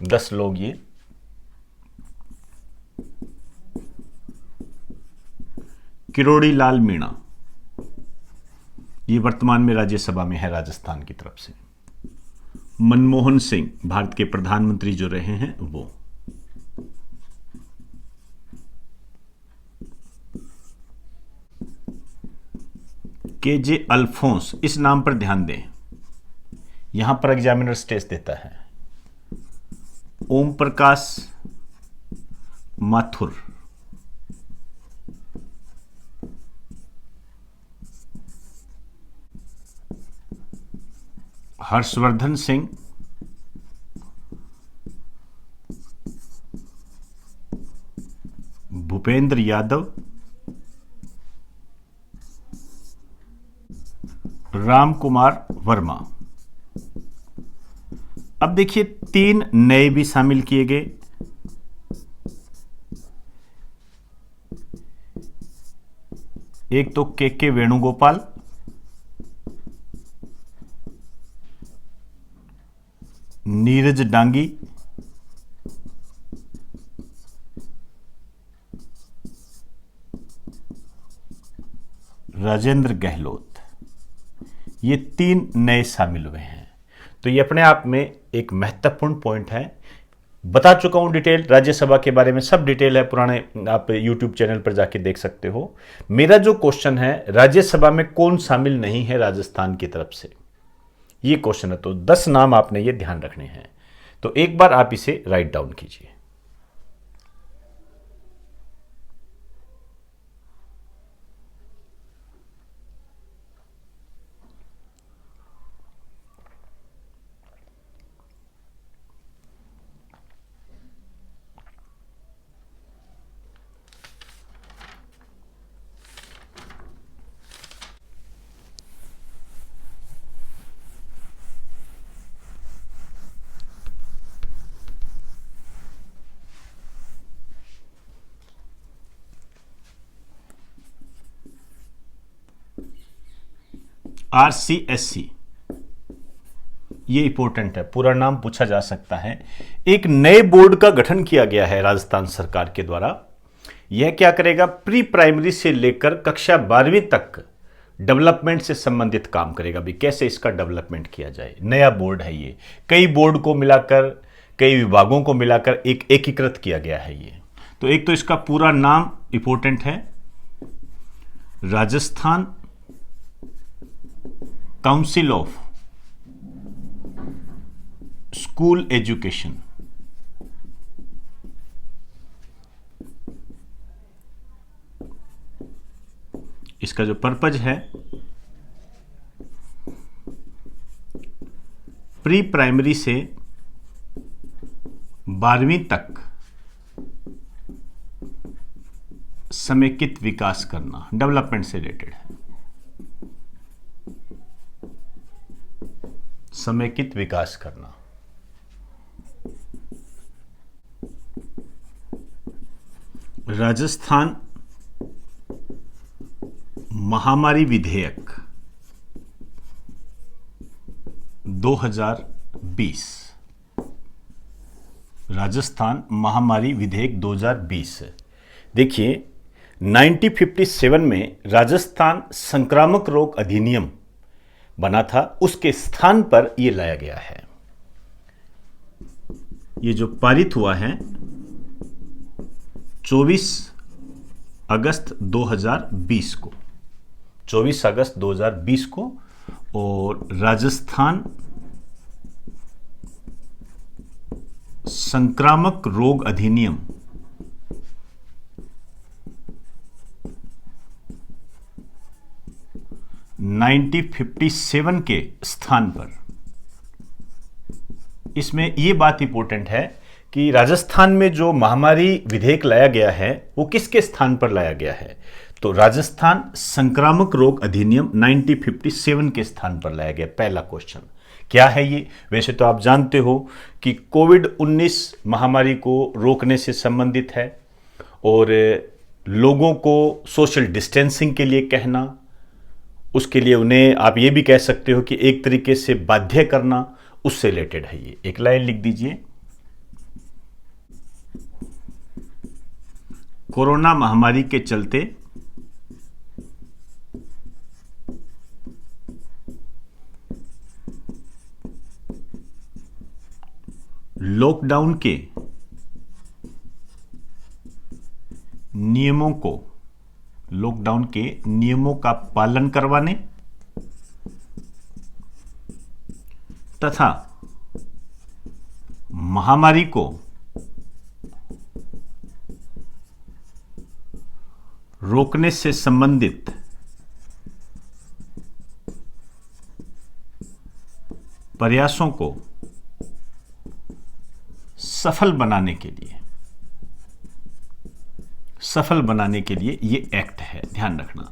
10 लोग। ये किरोड़ी लाल मीणा, ये वर्तमान में राज्यसभा में है राजस्थान की तरफ से। मनमोहन सिंह, भारत के प्रधानमंत्री जो रहे हैं वो। KJ अल्फोंस, इस नाम पर ध्यान दें, यहां पर एग्जामिनर स्टेज देता है। ओम प्रकाश माथुर, हर्षवर्धन सिंह, भूपेंद्र यादव, राम कुमार वर्मा। अब देखिए, 3 नए भी शामिल किए गए। एक तो के वेणुगोपाल, नीरज डांगी, राजेंद्र गहलोत, ये 3 नए शामिल हुए हैं। तो ये अपने आप में एक महत्वपूर्ण पॉइंट है। बता चुका हूं डिटेल राज्यसभा के बारे में, सब डिटेल है, पुराने आप YouTube चैनल पर जाके देख सकते हो। मेरा जो क्वेश्चन है, राज्यसभा में कौन शामिल नहीं है राजस्थान की तरफ से, ये क्वेश्चन है। तो 10 नाम आपने ये ध्यान रखने हैं। तो एक बार आप इसे राइट डाउन कीजिए। RCSC, ये इंपॉर्टेंट है, पूरा नाम पूछा जा सकता है। एक नए बोर्ड का गठन किया गया है राजस्थान सरकार के द्वारा। यह क्या करेगा, प्री प्राइमरी से लेकर कक्षा 12वीं तक डेवलपमेंट से संबंधित काम करेगा। भी कैसे इसका डेवलपमेंट किया जाए, नया बोर्ड है ये। कई बोर्ड को मिलाकर, कई विभागों को मिलाकर एक एकीकृत किया गया है ये। तो एक तो इसका पूरा नाम इंपॉर्टेंट है, Rajasthan council of school education. इसका जो पर्पज है, प्री प्राइमरी से 12वीं तक समेकित विकास करना, डेवलपमेंट से रिलेटेड है। समेकित विकास करना। राजस्थान महामारी विधेयक 2020, राजस्थान महामारी विधेयक 2020। देखिए, 1957 में राजस्थान संक्रामक रोग अधिनियम बना था, उसके स्थान पर यह लाया गया है। ये जो पारित हुआ है 24 अगस्त 2020 को, 24 अगस्त 2020 को, और राजस्थान संक्रामक रोग अधिनियम 1957 के स्थान पर, इसमें यह बात इंपॉर्टेंट है कि राजस्थान में जो महामारी विधेयक लाया गया है वो किसके स्थान पर लाया गया है। तो राजस्थान संक्रामक रोग अधिनियम 1957 के स्थान पर लाया गया। पहला क्वेश्चन क्या है ये? वैसे तो आप जानते हो कि कोविड-19 महामारी को रोकने से संबंधित है और लोगों को सोशल डिस्टेंसिंग के लिए कहना, उसके लिए उन्हें आप ये भी कह सकते हो कि एक तरीके से बाध्य करना, उससे रिलेटेड है ये। एक लाइन लिख दीजिए, कोरोना महामारी के चलते लॉकडाउन के नियमों का पालन करवाने तथा महामारी को रोकने से संबंधित प्रयासों को सफल बनाने के लिए ये एक्ट है। ध्यान रखना,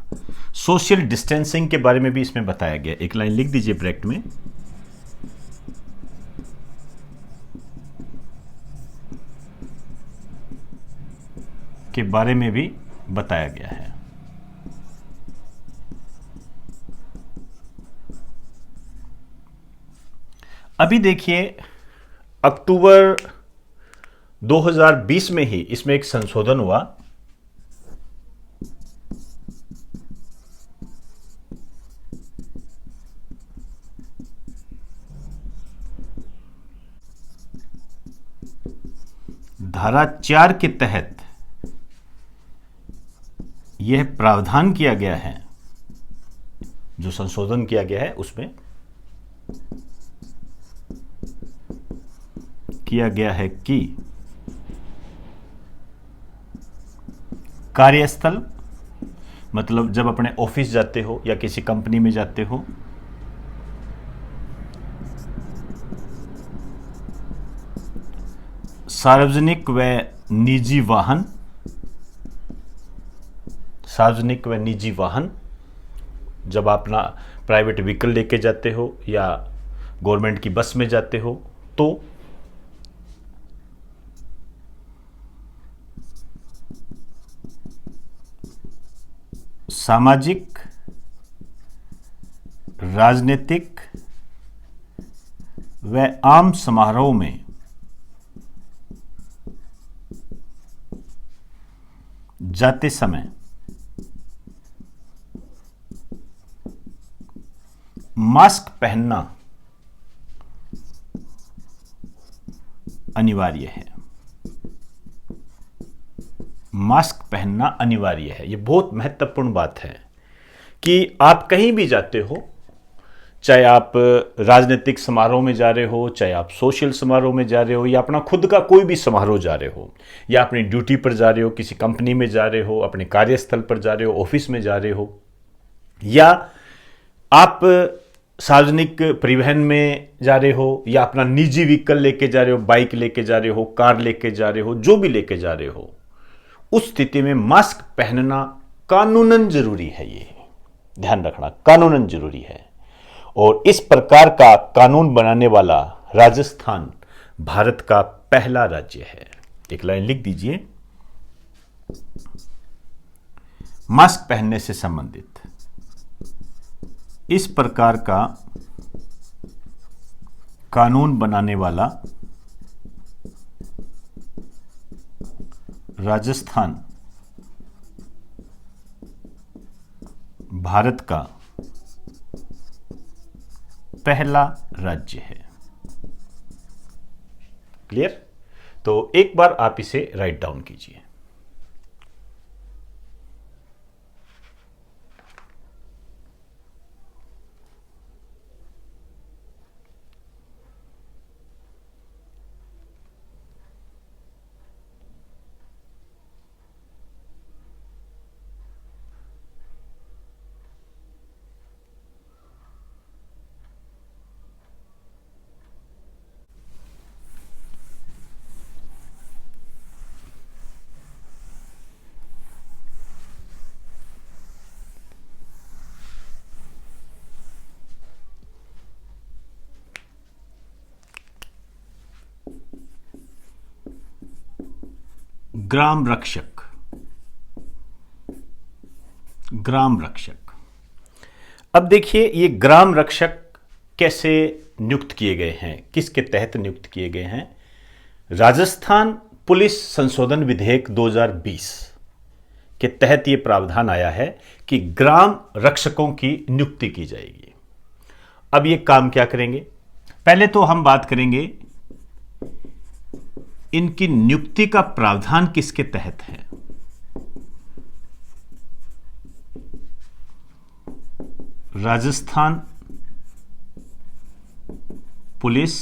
सोशल डिस्टेंसिंग के बारे में भी इसमें बताया गया। एक लाइन लिख दीजिए ब्रैकेट में, के बारे में भी बताया गया है। अभी देखिए, अक्टूबर 2020 में ही इसमें एक संशोधन हुआ। धारा 4 के तहत यह प्रावधान किया गया है, जो संशोधन किया गया है उसमें किया गया है कि कार्यस्थल, मतलब जब अपने ऑफिस जाते हो या किसी कंपनी में जाते हो, सार्वजनिक व निजी वाहन, जब आप अपना प्राइवेट व्हीकल लेके जाते हो या गवर्नमेंट की बस में जाते हो, तो सामाजिक, राजनीतिक व आम समारोह में जाते समय मास्क पहनना अनिवार्य है। मास्क पहनना अनिवार्य है। यह बहुत महत्वपूर्ण बात है कि आप कहीं भी जाते हो, चाहे आप राजनीतिक समारोह में जा रहे हो, चाहे आप सोशल समारोह में जा रहे हो, या अपना खुद का कोई भी समारोह जा रहे हो, या अपनी ड्यूटी पर जा रहे हो, किसी कंपनी में जा रहे हो, अपने कार्यस्थल पर जा रहे हो, ऑफिस में जा रहे हो, या आप सार्वजनिक परिवहन में जा रहे हो, या अपना निजी व्हीकल लेके जा रहे हो, बाइक लेके जा रहे हो, कार लेके जा रहे हो, जो भी लेके जा रहे हो, उस स्थिति में मास्क पहनना कानूनन जरूरी है। ये ध्यान रखना, कानूनन जरूरी है। और इस प्रकार का कानून बनाने वाला राजस्थान भारत का पहला राज्य है। एक लाइन लिख दीजिए, मास्क पहनने से संबंधित इस प्रकार का कानून बनाने वाला राजस्थान भारत का पहला राज्य है। क्लियर? तो एक बार आप इसे राइट डाउन कीजिए। ग्राम रक्षक। ग्राम रक्षक। अब देखिए ये ग्राम रक्षक कैसे नियुक्त किए गए हैं, किसके तहत नियुक्त किए गए हैं। राजस्थान पुलिस संशोधन विधेयक 2020 के तहत यह प्रावधान आया है कि ग्राम रक्षकों की नियुक्ति की जाएगी। अब ये काम क्या करेंगे, पहले तो हम बात करेंगे इनकी नियुक्ति का प्रावधान किसके तहत है। राजस्थान पुलिस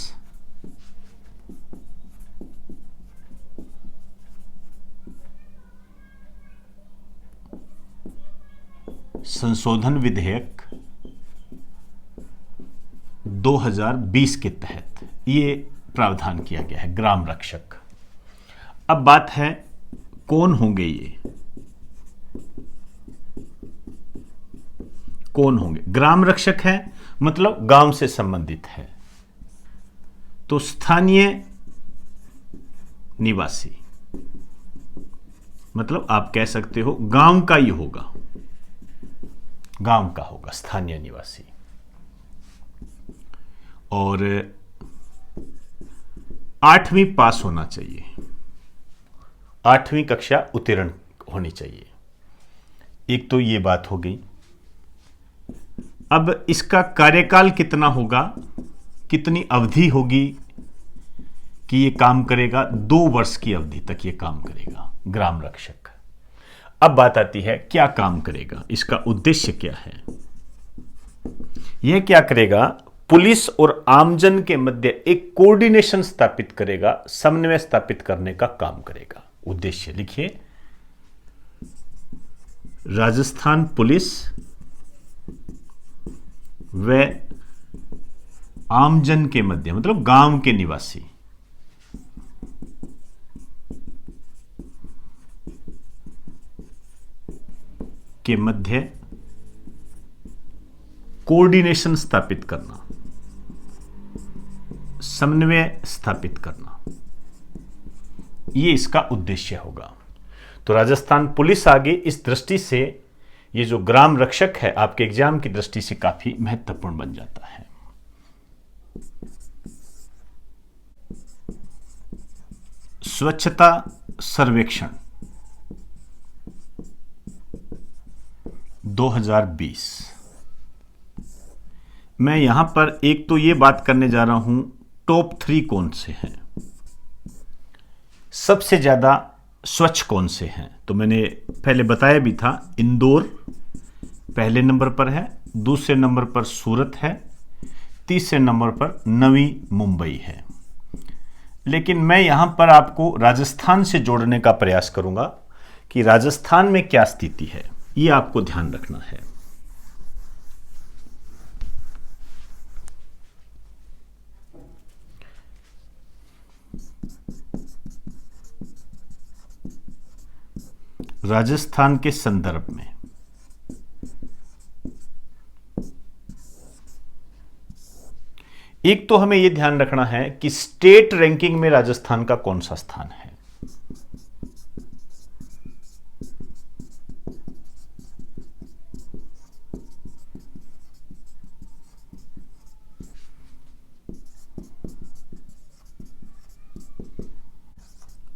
संशोधन विधेयक 2020 के तहत ये प्रावधान किया गया है ग्राम रक्षक। अब बात है कौन होंगे ये, कौन होंगे। ग्राम रक्षक है मतलब गांव से संबंधित है, तो स्थानीय निवासी, मतलब आप कह सकते हो गांव का ही होगा, गांव का होगा स्थानीय निवासी। और 8वीं पास होना चाहिए, 8वीं कक्षा उत्तीर्ण होनी चाहिए। एक तो ये बात हो गई। अब इसका कार्यकाल कितना होगा, कितनी अवधि होगी कि ये काम करेगा। 2 वर्ष की अवधि तक ये काम करेगा ग्राम रक्षक। अब बात आती है क्या काम करेगा, इसका उद्देश्य क्या है। यह क्या करेगा, पुलिस और आमजन के मध्य एक कोऑर्डिनेशन स्थापित करेगा, समन्वय स्थापित करने का काम करेगा। उद्देश्य लिखिए, राजस्थान पुलिस व आमजन के मध्य, मतलब गांव के निवासी, के मध्य कोऑर्डिनेशन स्थापित करना, समन्वय स्थापित करना, ये इसका उद्देश्य होगा। तो राजस्थान पुलिस आगे इस दृष्टि से ये जो ग्राम रक्षक है आपके एग्जाम की दृष्टि से काफी महत्वपूर्ण बन जाता है। स्वच्छता सर्वेक्षण 2020, मैं यहां पर एक तो ये बात करने जा रहा हूं टॉप 3 कौन से हैं, सबसे ज्यादा स्वच्छ कौन से हैं। तो मैंने पहले बताया भी था, इंदौर पहले नंबर पर है, दूसरे नंबर पर सूरत है, तीसरे नंबर पर नवी मुंबई है। लेकिन मैं यहां पर आपको राजस्थान से जोड़ने का प्रयास करूंगा कि राजस्थान में क्या स्थिति है, ये आपको ध्यान रखना है। राजस्थान के संदर्भ में एक तो हमें यह ध्यान रखना है कि स्टेट रैंकिंग में राजस्थान का कौन सा स्थान है।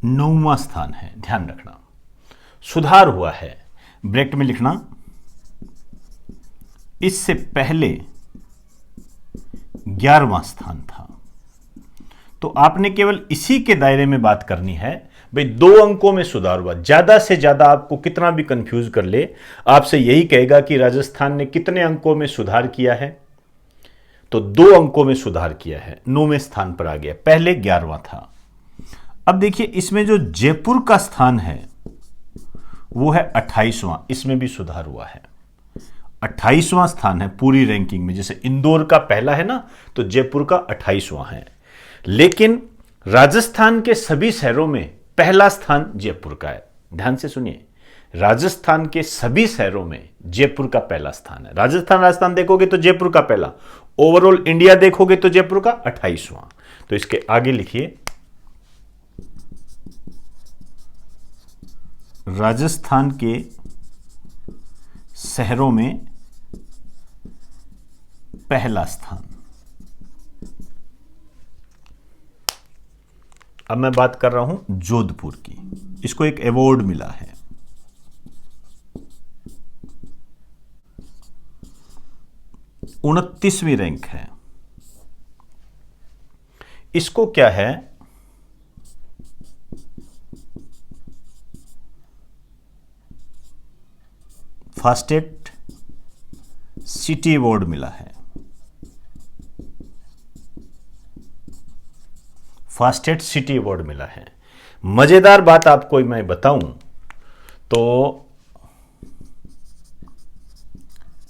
नौवां स्थान है, ध्यान रखना। सुधार हुआ है, ब्रैकेट में लिखना। इससे पहले 11वां स्थान था। तो आपने केवल इसी के दायरे में बात करनी है। भाई 2 अंकों में सुधार हुआ, ज्यादा से ज्यादा आपको कितना भी कंफ्यूज कर ले, आपसे यही कहेगा कि राजस्थान ने कितने अंकों में सुधार किया है। तो 2 अंकों में सुधार किया है, 9वें स्थान पर आ गया, पहले 11वां था। अब देखिए इसमें जो जयपुर का स्थान है वो है 28वां, इसमें भी सुधार हुआ है। 28वां स्थान है पूरी रैंकिंग में। जैसे इंदौर का पहला है ना, तो जयपुर का 28वां है। लेकिन राजस्थान के सभी शहरों में पहला स्थान जयपुर का है। ध्यान से सुनिए, राजस्थान के सभी शहरों में जयपुर का पहला स्थान है। राजस्थान देखोगे तो जयपुर का पहला, ओवरऑल इंडिया देखोगे तो जयपुर का 28वां। तो इसके आगे लिखिए राजस्थान के शहरों में पहला स्थान। अब मैं बात कर रहा हूं जोधपुर की। इसको एक अवार्ड मिला है। 29वीं रैंक है। इसको क्या है, फास्टेस्ट सिटी अवार्ड मिला है। फास्टेस्ट सिटी अवार्ड मिला है। मजेदार बात आपको मैं बताऊं तो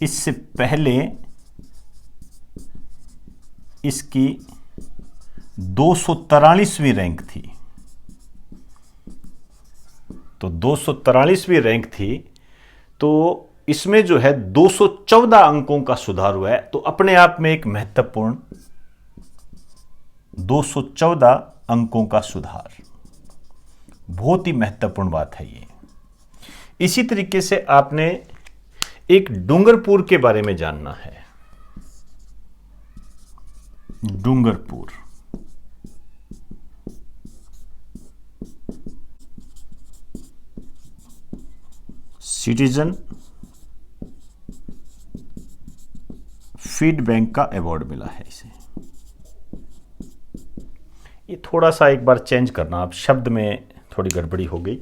इससे पहले इसकी 243वीं रैंक थी। तो 243वीं रैंक थी, तो इसमें जो है 214 अंकों का सुधार हुआ है। तो अपने आप में एक महत्वपूर्ण 214 अंकों का सुधार, बहुत ही महत्वपूर्ण बात है ये। इसी तरीके से आपने एक डूंगरपुर के बारे में जानना है। डूंगरपुर सिटीजन फीडबैक का अवार्ड मिला है इसे। ये थोड़ा सा एक बार चेंज करना, आप शब्द में थोड़ी गड़बड़ी हो गई।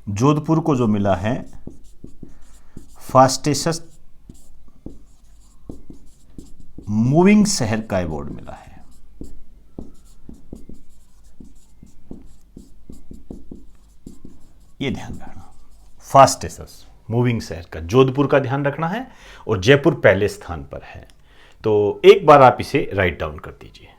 जोधपुर को जो मिला है फास्टेस्ट मूविंग शहर का अवार्ड मिला है। ये ध्यान रखना, फास्टेस्ट मूविंग शहर का जोधपुर का ध्यान रखना है, और जयपुर पहले स्थान पर है। तो एक बार आप इसे राइट डाउन कर दीजिए।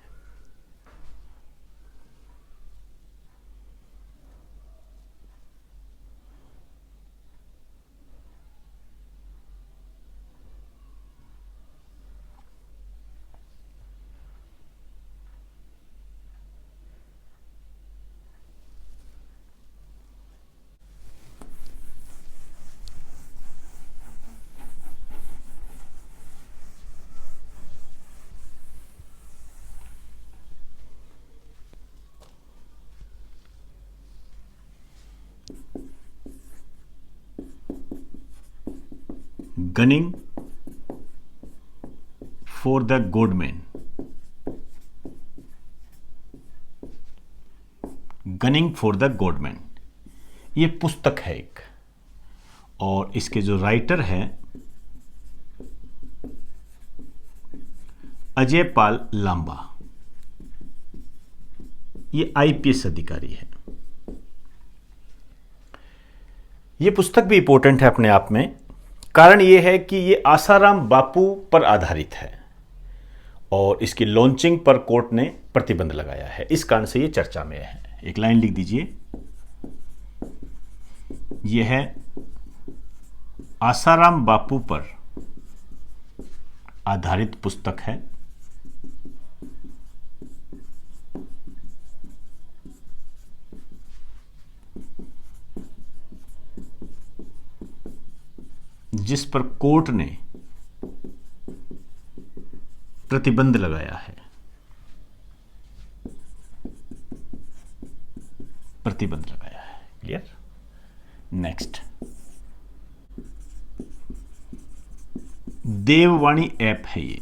Gunning for the Goodman. Gunning for the Goodman ये पुस्तक है एक, और इसके जो राइटर हैं अजय पाल लांबा। ये आईपीएस अधिकारी है। ये पुस्तक भी इंपॉर्टेंट है अपने आप में। कारण यह है कि ये आसाराम बापू पर आधारित है, और इसकी लॉन्चिंग पर कोर्ट ने प्रतिबंध लगाया है। इस कारण से ये चर्चा में है। एक लाइन लिख दीजिए, यह है आसाराम बापू पर आधारित पुस्तक है। जिस पर कोर्ट ने प्रतिबंध लगाया है। प्रतिबंध लगाया है। क्लियर? नेक्स्ट, देववाणी ऐप है। ये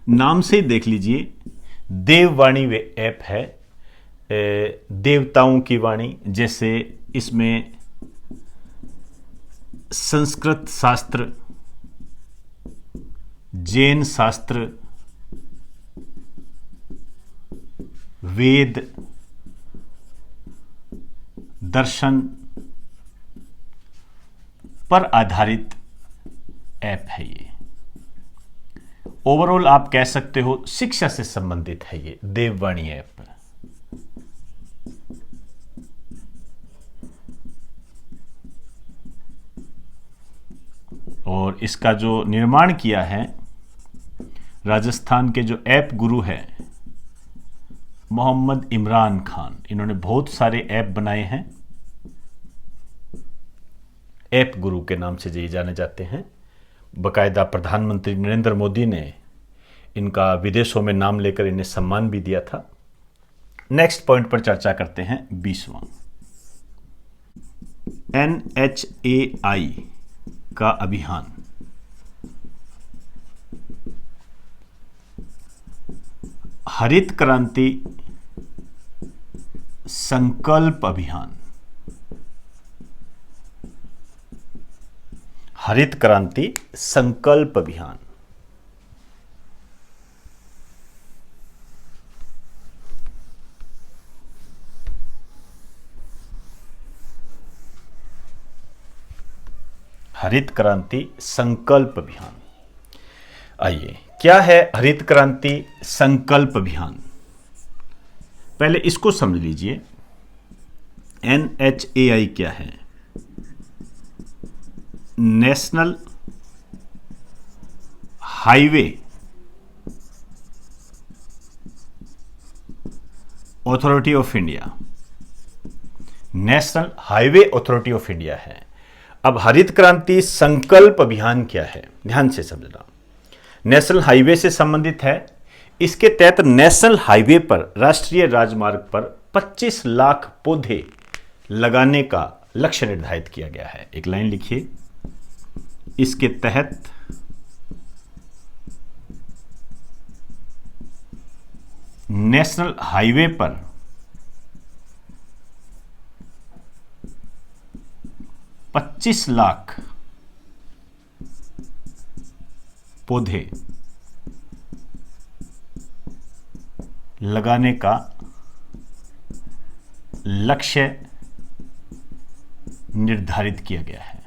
नाम से ही देख लीजिए, देववाणी वे ऐप है। देवताओं की वाणी, जैसे इसमें संस्कृत शास्त्र, जैन शास्त्र, वेद, दर्शन पर आधारित ऐप है ये। ओवरऑल आप कह सकते हो शिक्षा से संबंधित है ये देववाणी ऐप। और इसका जो निर्माण किया है राजस्थान के जो ऐप गुरु हैं मोहम्मद इमरान खान, इन्होंने बहुत सारे ऐप बनाए हैं, ऐप गुरु के नाम से ये जाने जाते हैं। बाकायदा प्रधानमंत्री नरेंद्र मोदी ने इनका विदेशों में नाम लेकर इन्हें सम्मान भी दिया था। नेक्स्ट पॉइंट पर चर्चा करते हैं 20वां, NHAI का अभियान। हरित क्रांति संकल्प अभियान। हरित क्रांति संकल्प अभियान। हरित क्रांति संकल्प अभियान। आइए, क्या है हरित क्रांति संकल्प अभियान? पहले इसको समझ लीजिए। NHAI क्या है? National highway authority of India. National highway authority of India है। अब हरित क्रांति संकल्प अभियान क्या है, ध्यान से समझना। नेशनल हाईवे से संबंधित है। इसके तहत नेशनल हाईवे पर, राष्ट्रीय राजमार्ग पर 25 लाख पौधे लगाने का लक्ष्य निर्धारित किया गया है। एक लाइन लिखिए, इसके तहत नेशनल हाईवे पर 25 लाख पौधे लगाने का लक्ष्य निर्धारित किया गया है।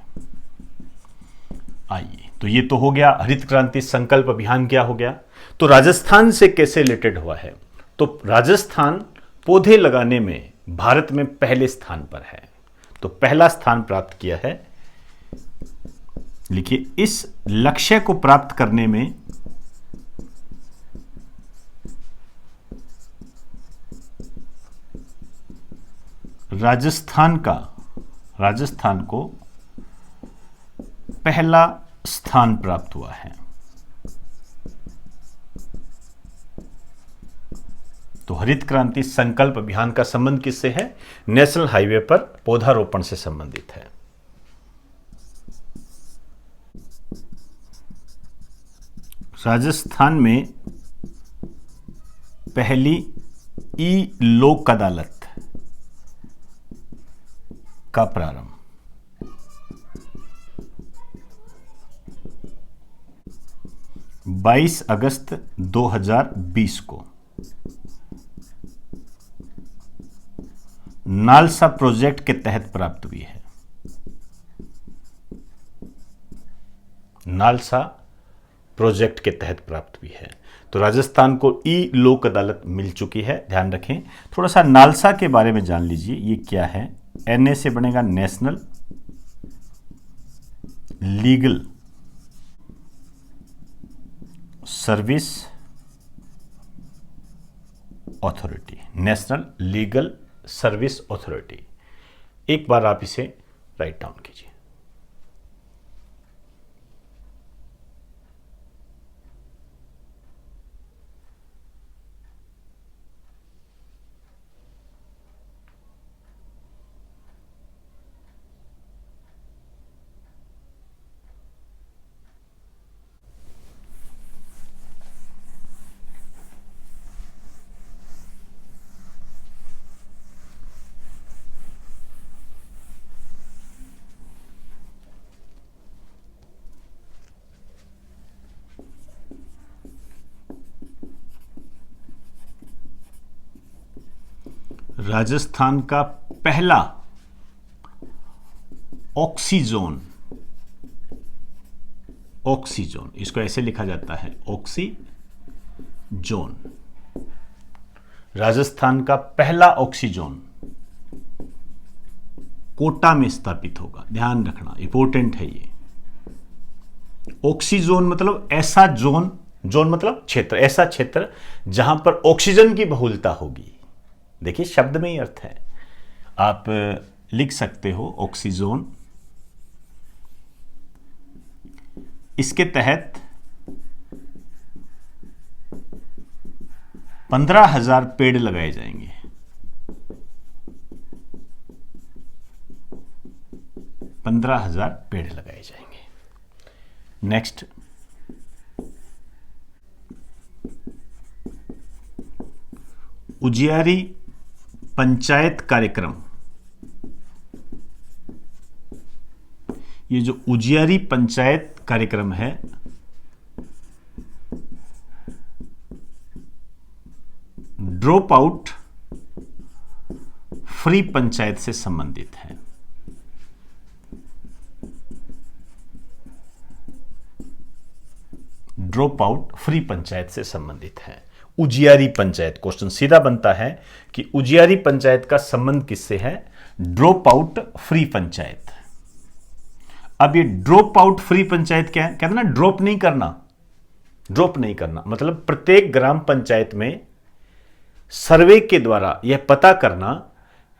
आइए, तो ये तो हो गया हरित क्रांति संकल्प अभियान। क्या हो गया? तो राजस्थान से कैसे रिलेटेड हुआ है? तो राजस्थान पौधे लगाने में भारत में पहले स्थान पर है। तो पहला स्थान प्राप्त किया है। लिखिए, इस लक्ष्य को प्राप्त करने में राजस्थान को पहला स्थान प्राप्त हुआ है। तो हरित क्रांति संकल्प अभियान का संबंध किससे है? नेशनल हाईवे पर पौधारोपण से संबंधित है। राजस्थान में पहली ई लोक अदालत का प्रारंभ। बाईस अगस्त 2020 को नालसा प्रोजेक्ट के तहत प्राप्त हुई है। नालसा प्रोजेक्ट के तहत प्राप्त हुई है। तो राजस्थान को ई लोक अदालत मिल चुकी है। ध्यान रखें, थोड़ा सा नालसा के बारे में जान लीजिए। ये क्या है? NA से बनेगा national legal service authority. National legal service authority. एक बार आप इसे राइट डाउन कीजिए। राजस्थान का पहला ऑक्सीजोन, इसको ऐसे लिखा जाता है ऑक्सीजोन। राजस्थान का पहला ऑक्सीजोन कोटा में स्थापित होगा। ध्यान रखना, इंपॉर्टेंट है ये। ऑक्सीजोन मतलब ऐसा जोन जोन मतलब क्षेत्र, ऐसा क्षेत्र जहां पर ऑक्सीजन की बहुलता होगी। देखिए शब्द में ही अर्थ है, आप लिख सकते हो ऑक्सीजोन। इसके तहत 15,000 पेड़ लगाए जाएंगे। 15,000 पेड़ लगाए जाएंगे। नेक्स्ट, उजियारी पंचायत कार्यक्रम। ये जो उजियारी पंचायत कार्यक्रम है, ड्रॉप आउट फ्री पंचायत से संबंधित है। ड्रॉप आउट फ्री पंचायत से संबंधित है। उजियारी पंचायत, क्वेश्चन सीधा बनता है कि उजियारी पंचायत का संबंध किससे है? Drop out free panchayat. अब ये ड्रॉप आउट फ्री पंचायत क्या है? कहते हैं ना ड्रॉप नहीं करना। ड्रॉप नहीं करना मतलब प्रत्येक ग्राम पंचायत में सर्वे के द्वारा यह पता करना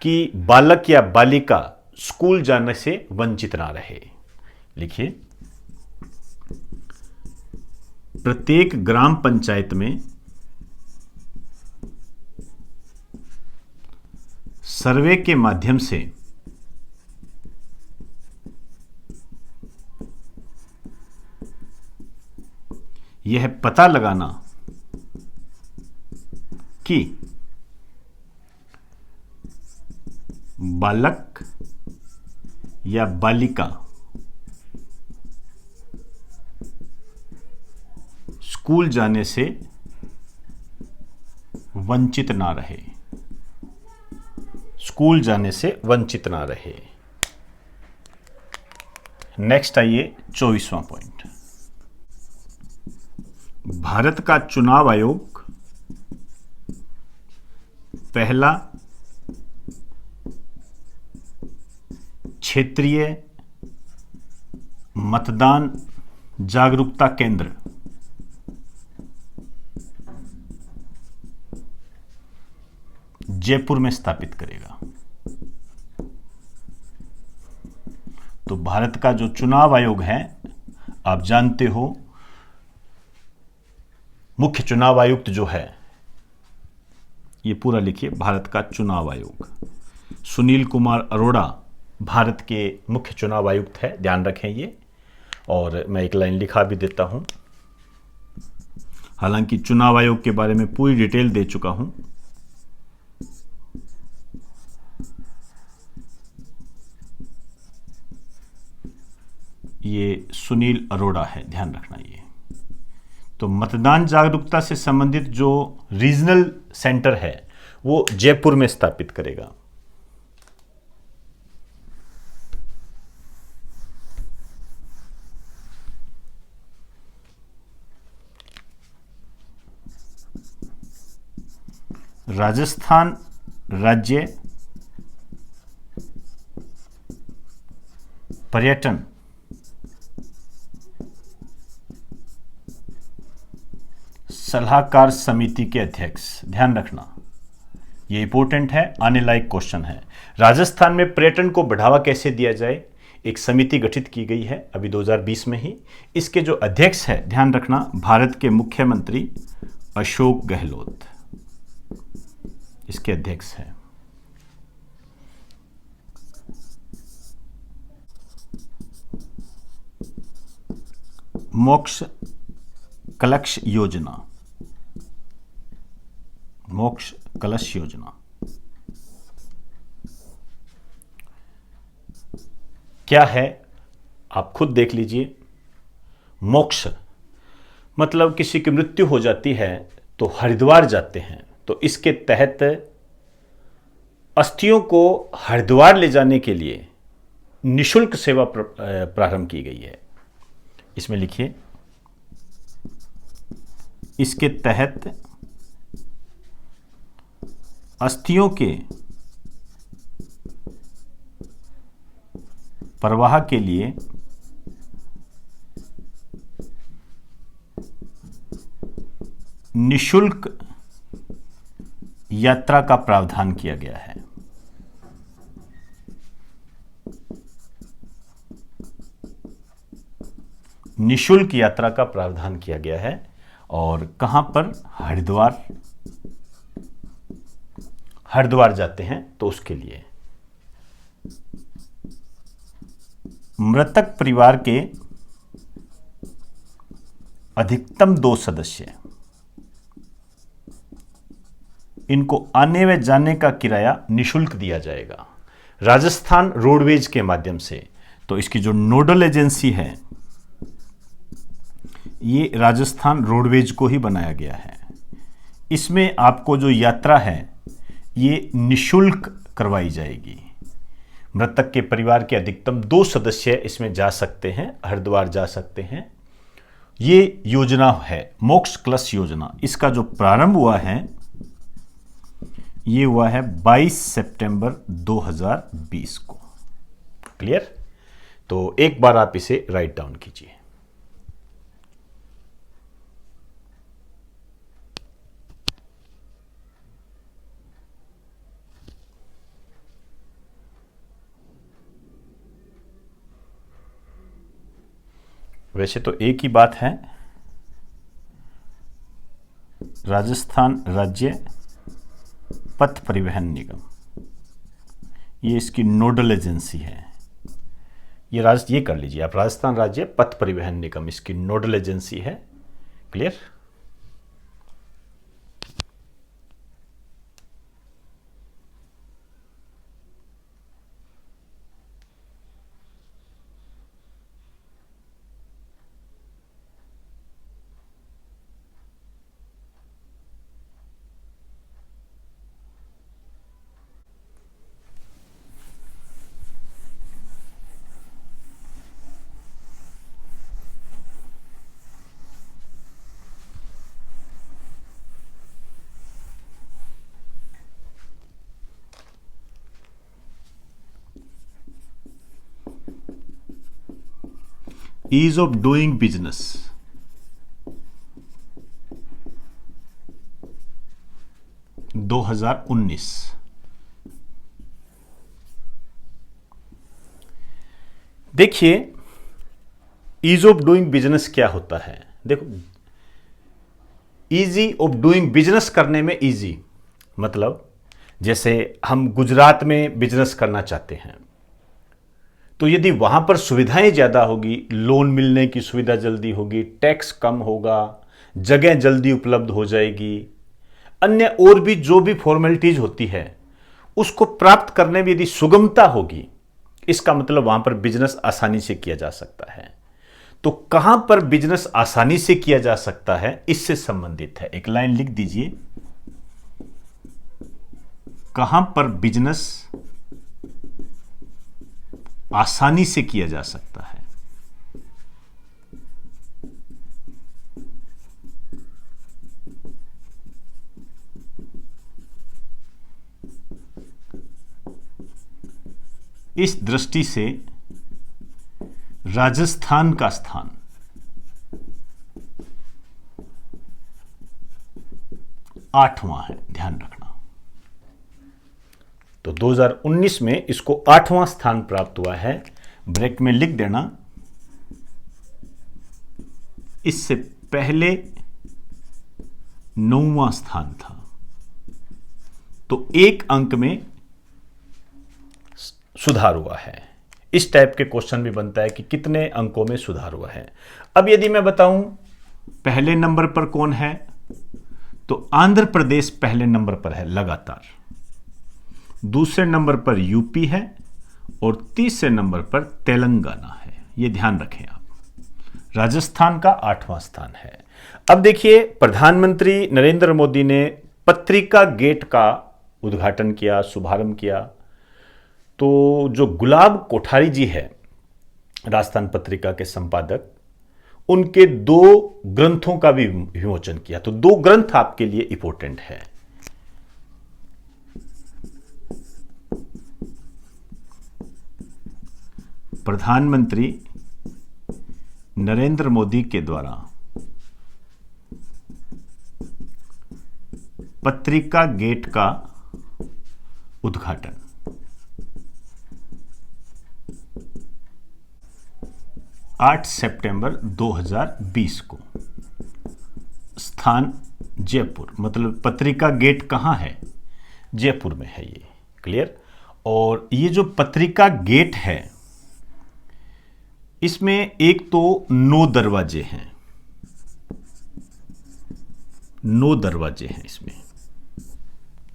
कि बालक या बालिका स्कूल जाने से वंचित ना रहे। लिखिए, प्रत्येक ग्राम पंचायत में सर्वे के माध्यम से यह पता लगाना कि बालक या बालिका स्कूल जाने से वंचित ना रहे। स्कूल जाने से वंचित ना रहे। नेक्स्ट आइए 24वां पॉइंट। भारत का चुनाव आयोग पहला क्षेत्रीय मतदान जागरूकता केंद्र जयपुर में स्थापित करेगा। तो भारत का जो चुनाव आयोग है, आप जानते हो मुख्य चुनाव आयुक्त जो है, ये पूरा लिखिए, भारत का चुनाव आयोग। सुनील कुमार अरोड़ा भारत के मुख्य चुनाव आयुक्त है, ध्यान रखें ये। और मैं एक लाइन लिखा भी देता हूं, हालांकि चुनाव आयोग के बारे में पूरी डिटेल दे चुका हूं। ये सुनील अरोड़ा है, ध्यान रखना ये। तो मतदान जागरूकता से संबंधित जो रीजनल सेंटर है वो जयपुर में स्थापित करेगा। राजस्थान राज्य पर्यटन सलाहकार समिति के अध्यक्ष, ध्यान रखना ये इंपॉर्टेंट है, आने लायक क्वेश्चन है। राजस्थान में पर्यटन को बढ़ावा कैसे दिया जाए, एक समिति गठित की गई है अभी 2020 में ही। इसके जो अध्यक्ष है, ध्यान रखना, भारत के मुख्यमंत्री अशोक गहलोत इसके अध्यक्ष हैं। मोक्ष कलश योजना, मोक्ष कलश योजना क्या है आप खुद देख लीजिए। मोक्ष मतलब किसी की मृत्यु हो जाती है तो हरिद्वार जाते हैं, तो इसके तहत अस्थियों को हरिद्वार ले जाने के लिए निशुल्क सेवा प्रारंभ की गई है। इसमें लिखिए, इसके तहत अस्थियों के प्रवाह के लिए निशुल्क यात्रा का प्रावधान किया गया है। निशुल्क यात्रा का प्रावधान किया गया है और कहां पर? हरिद्वार। हरिद्वार जाते हैं तो उसके लिए मृतक परिवार के अधिकतम 2 सदस्य, इनको आने व जाने का किराया निशुल्क दिया जाएगा राजस्थान रोडवेज के माध्यम से। तो इसकी जो नोडल एजेंसी है ये राजस्थान रोडवेज को ही बनाया गया है। इसमें आपको जो यात्रा है ये निशुल्क करवाई जाएगी। मृतक के परिवार के अधिकतम 2 सदस्य इसमें जा सकते हैं, हरिद्वार जा सकते हैं। ये योजना है मोक्ष क्लस योजना। इसका जो प्रारंभ हुआ है ये हुआ है 22 सितंबर 2020 को। क्लियर? तो एक बार आप इसे राइट डाउन कीजिए। वैसे तो एक ही बात है, राजस्थान राज्य पथ परिवहन निगम, ये इसकी नोडल एजेंसी है। ये कर लीजिए आप, राजस्थान राज्य पथ परिवहन निगम इसकी नोडल एजेंसी है। Clear? Ease of doing business, दो 2019। देखिए ईज ऑफ डूइंग बिजनेस क्या होता है। देखो, इजी ऑफ डूइंग बिजनेस करने में इजी मतलब जैसे हम गुजरात में बिजनेस करना चाहते हैं तो यदि वहां पर सुविधाएं ज्यादा होगी, लोन मिलने की सुविधा जल्दी होगी, टैक्स कम होगा, जगह जल्दी उपलब्ध हो जाएगी, अन्य और भी जो भी फॉर्मेलिटीज होती है उसको प्राप्त करने में यदि सुगमता होगी, इसका मतलब वहां पर बिजनेस आसानी से किया जा सकता है। तो कहां पर बिजनेस आसानी से किया जा सकता है इससे संबंधित है। एक लाइन लिख दीजिए, कहां पर बिजनेस आसानी से किया जा सकता है। इस दृष्टि से राजस्थान का स्थान आठवां है, ध्यान रखना। तो 2019 में इसको 8वां स्थान प्राप्त हुआ है। ब्रेक में लिख देना, इससे पहले 9वां स्थान था। तो 1 अंक में सुधार हुआ है। इस टाइप के क्वेश्चन भी बनता है कि कितने अंकों में सुधार हुआ है। अब यदि मैं बताऊं पहले नंबर पर कौन है, तो आंध्र प्रदेश पहले नंबर पर है लगातार, दूसरे नंबर पर यूपी है और तीसरे नंबर पर तेलंगाना है। यह ध्यान रखें आप। राजस्थान का 8वां स्थान है। अब देखिए, प्रधानमंत्री नरेंद्र मोदी ने पत्रिका गेट का उद्घाटन किया, शुभारंभ किया। तो जो गुलाब कोठारी जी है, राजस्थान पत्रिका के संपादक, उनके 2 ग्रंथों का भी विमोचन किया। तो 2 ग्रंथ आपके लिए इंपॉर्टेंट है। प्रधानमंत्री नरेंद्र मोदी के द्वारा पत्रिका गेट का उद्घाटन। आठ सितंबर 2020 को। स्थान जयपुर, मतलब पत्रिका गेट कहाँ है? जयपुर में है ये। क्लियर? और ये जो पत्रिका गेट है इसमें एक तो 9 दरवाजे हैं, 9 दरवाजे हैं इसमें।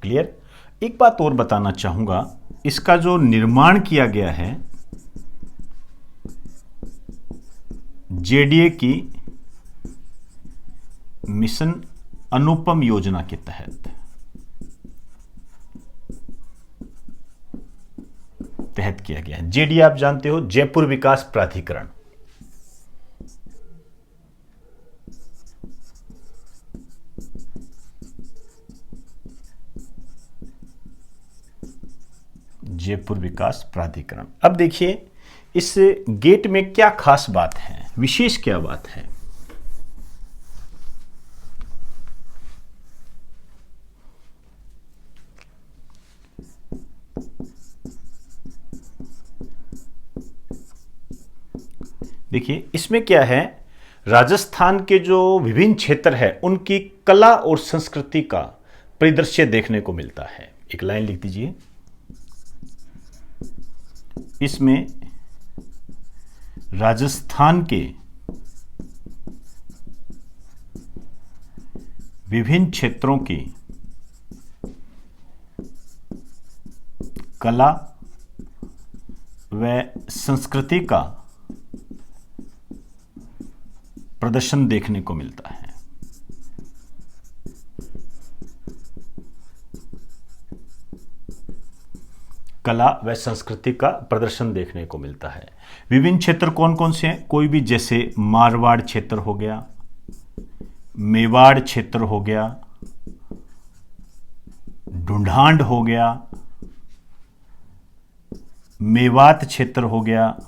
क्लियर? एक बात और बताना चाहूंगा, इसका जो निर्माण किया गया है जेडीए की मिशन अनुपम योजना के तहत किया गया है। जेडीए आप जानते हो, जयपुर विकास प्राधिकरण। जयपुर विकास प्राधिकरण। अब देखिए इस गेट में क्या खास बात है, विशेष क्या बात है। देखिए इसमें क्या है, राजस्थान के जो विभिन्न क्षेत्र है उनकी कला और संस्कृति का परिदृश्य देखने को मिलता है। एक लाइन लिख दीजिए, इसमें राजस्थान के विभिन्न क्षेत्रों की कला व संस्कृति का प्रदर्शन देखने को मिलता है। कला व संस्कृति का प्रदर्शन देखने को मिलता है। विभिन्न क्षेत्र कौन कौन से हैं? कोई भी, जैसे मारवाड़ क्षेत्र हो गया, मेवाड़ क्षेत्र हो गया, ढूंढांड हो गया, मेवात क्षेत्र हो गया।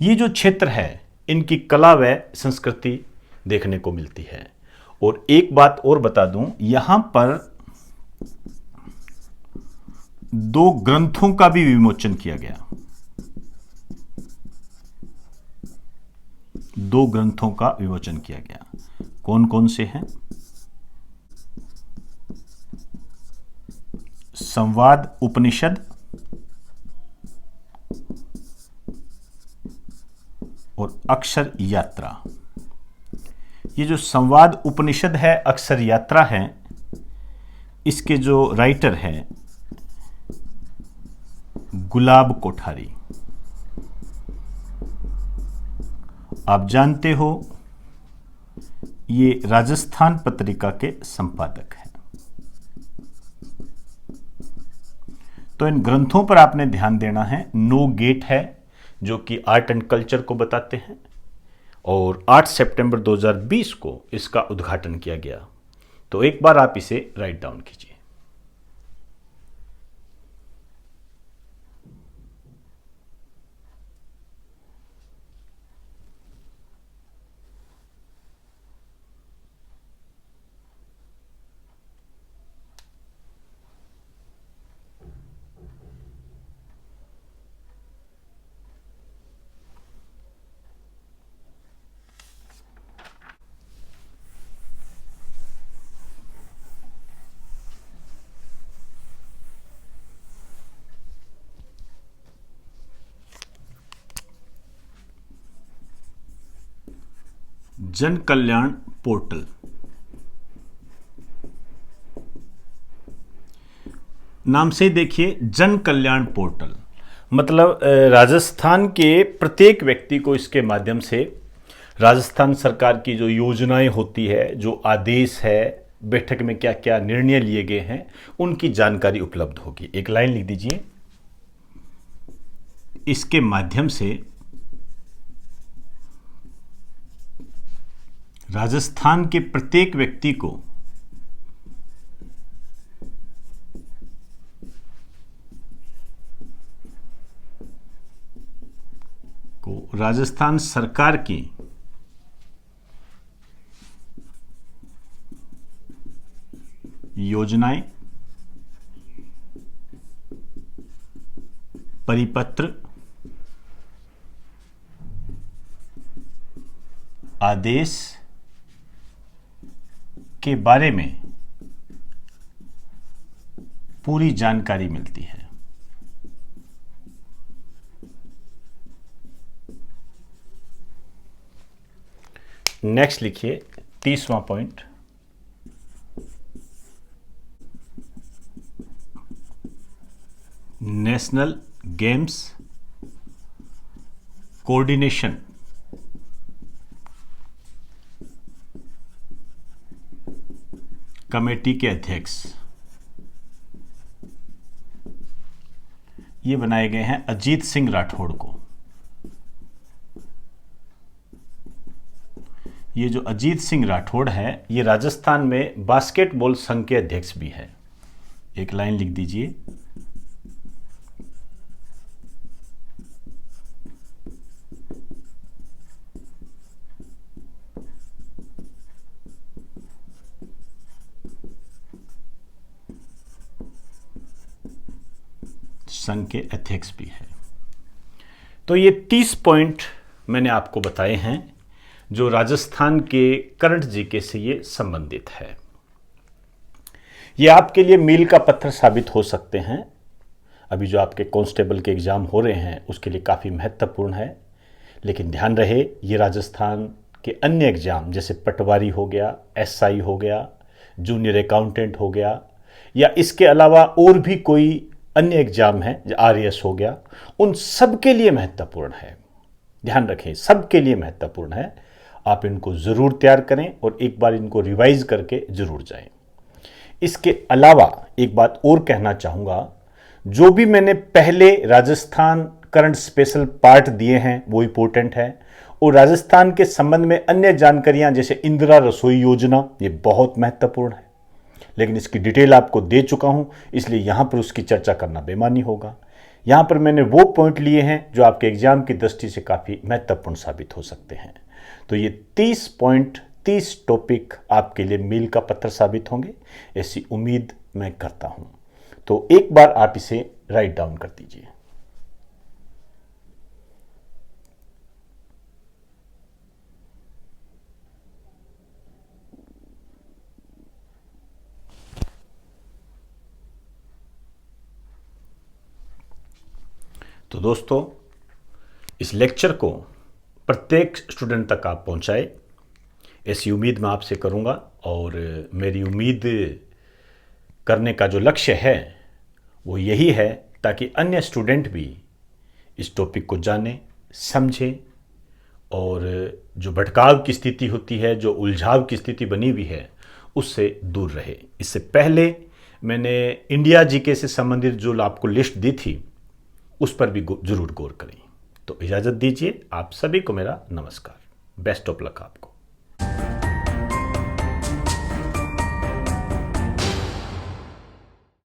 ये जो क्षेत्र है इनकी कला व संस्कृति देखने को मिलती है। और एक बात और बता दूं, यहां पर 2 ग्रंथों का भी विमोचन किया गया। 2 ग्रंथों का विमोचन किया गया। कौन कौन से हैं? संवाद उपनिषद और अक्षर यात्रा। ये जो संवाद उपनिषद है, अक्षर यात्रा है, इसके जो राइटर हैं गुलाब कोठारी। आप जानते हो ये राजस्थान पत्रिका के संपादक हैं। तो इन ग्रंथों पर आपने ध्यान देना है। 9 गेट है जो कि आर्ट एंड कल्चर को बताते हैं, और 8 सितंबर 2020 को इसका उद्घाटन किया गया। तो एक बार आप इसे राइट डाउन कीजिए। जन कल्याण पोर्टल। नाम से देखिए, जन कल्याण पोर्टल मतलब राजस्थान के प्रत्येक व्यक्ति को इसके माध्यम से राजस्थान सरकार की जो योजनाएं होती है, जो आदेश है, बैठक में क्या क्या निर्णय लिए गए हैं, उनकी जानकारी उपलब्ध होगी। एक लाइन लिख दीजिए, इसके माध्यम से राजस्थान के प्रत्येक व्यक्ति को राजस्थान सरकार की योजनाएं, परिपत्र, आदेश के बारे में पूरी जानकारी मिलती है। नेक्स्ट लिखिए 30वां point, national games coordination committee के अध्यक्ष ये बनाए गए हैं अजीत सिंह राठौड़ को। ये जो अजीत सिंह राठौड़ है ये राजस्थान में बास्केटबॉल संघ के अध्यक्ष भी है। एक लाइन लिख दीजिए, संघ के अध्यक्ष भी है। तो ये 30 पॉइंट मैंने आपको बताए हैं जो राजस्थान के करंट जीके से ये संबंधित है। ये आपके लिए मील का पत्थर साबित हो सकते हैं। अभी जो आपके कांस्टेबल के एग्जाम हो रहे हैं उसके लिए काफ़ी महत्वपूर्ण है, लेकिन ध्यान रहे ये राजस्थान के अन्य एग्जाम जैसे पटवारी हो गया, एसआई हो गया, जूनियर अकाउंटेंट हो गया, या इसके अलावा और भी कोई अन्य एग्जाम है जो आरएएस हो गया, उन सब के लिए महत्वपूर्ण है। ध्यान रखें, सबके लिए महत्वपूर्ण है। आप इनको ज़रूर तैयार करें और एक बार इनको रिवाइज करके ज़रूर जाएं। इसके अलावा एक बात और कहना चाहूँगा, जो भी मैंने पहले राजस्थान करंट स्पेशल पार्ट दिए हैं वो इम्पोर्टेंट है, और राजस्थान के संबंध में अन्य जानकारियाँ जैसे इंदिरा रसोई योजना ये बहुत महत्वपूर्ण है, लेकिन इसकी डिटेल आपको दे चुका हूं, इसलिए यहां पर उसकी चर्चा करना बेमानी होगा। यहां पर मैंने वो पॉइंट लिए हैं जो आपके एग्जाम की दृष्टि से काफ़ी महत्वपूर्ण साबित हो सकते हैं। तो ये 30 पॉइंट, 30 टॉपिक आपके लिए मील का पत्थर साबित होंगे, ऐसी उम्मीद मैं करता हूं। तो एक बार आप इसे राइट डाउन कर दीजिए। तो दोस्तों, इस लेक्चर को प्रत्येक स्टूडेंट तक आप पहुंचाए, ऐसी उम्मीद मैं आपसे करूंगा। और मेरी उम्मीद करने का जो लक्ष्य है वो यही है ताकि अन्य स्टूडेंट भी इस टॉपिक को जाने, समझें, और जो भटकाव की स्थिति होती है, जो उलझाव की स्थिति बनी हुई है, उससे दूर रहे। इससे पहले मैंने इंडिया जीके से संबंधित जो आपको लिस्ट दी थी उस पर भी जरूर गौर करें। तो इजाज़त दीजिए, आप सभी को मेरा नमस्कार। बेस्ट ऑफ लक आपको।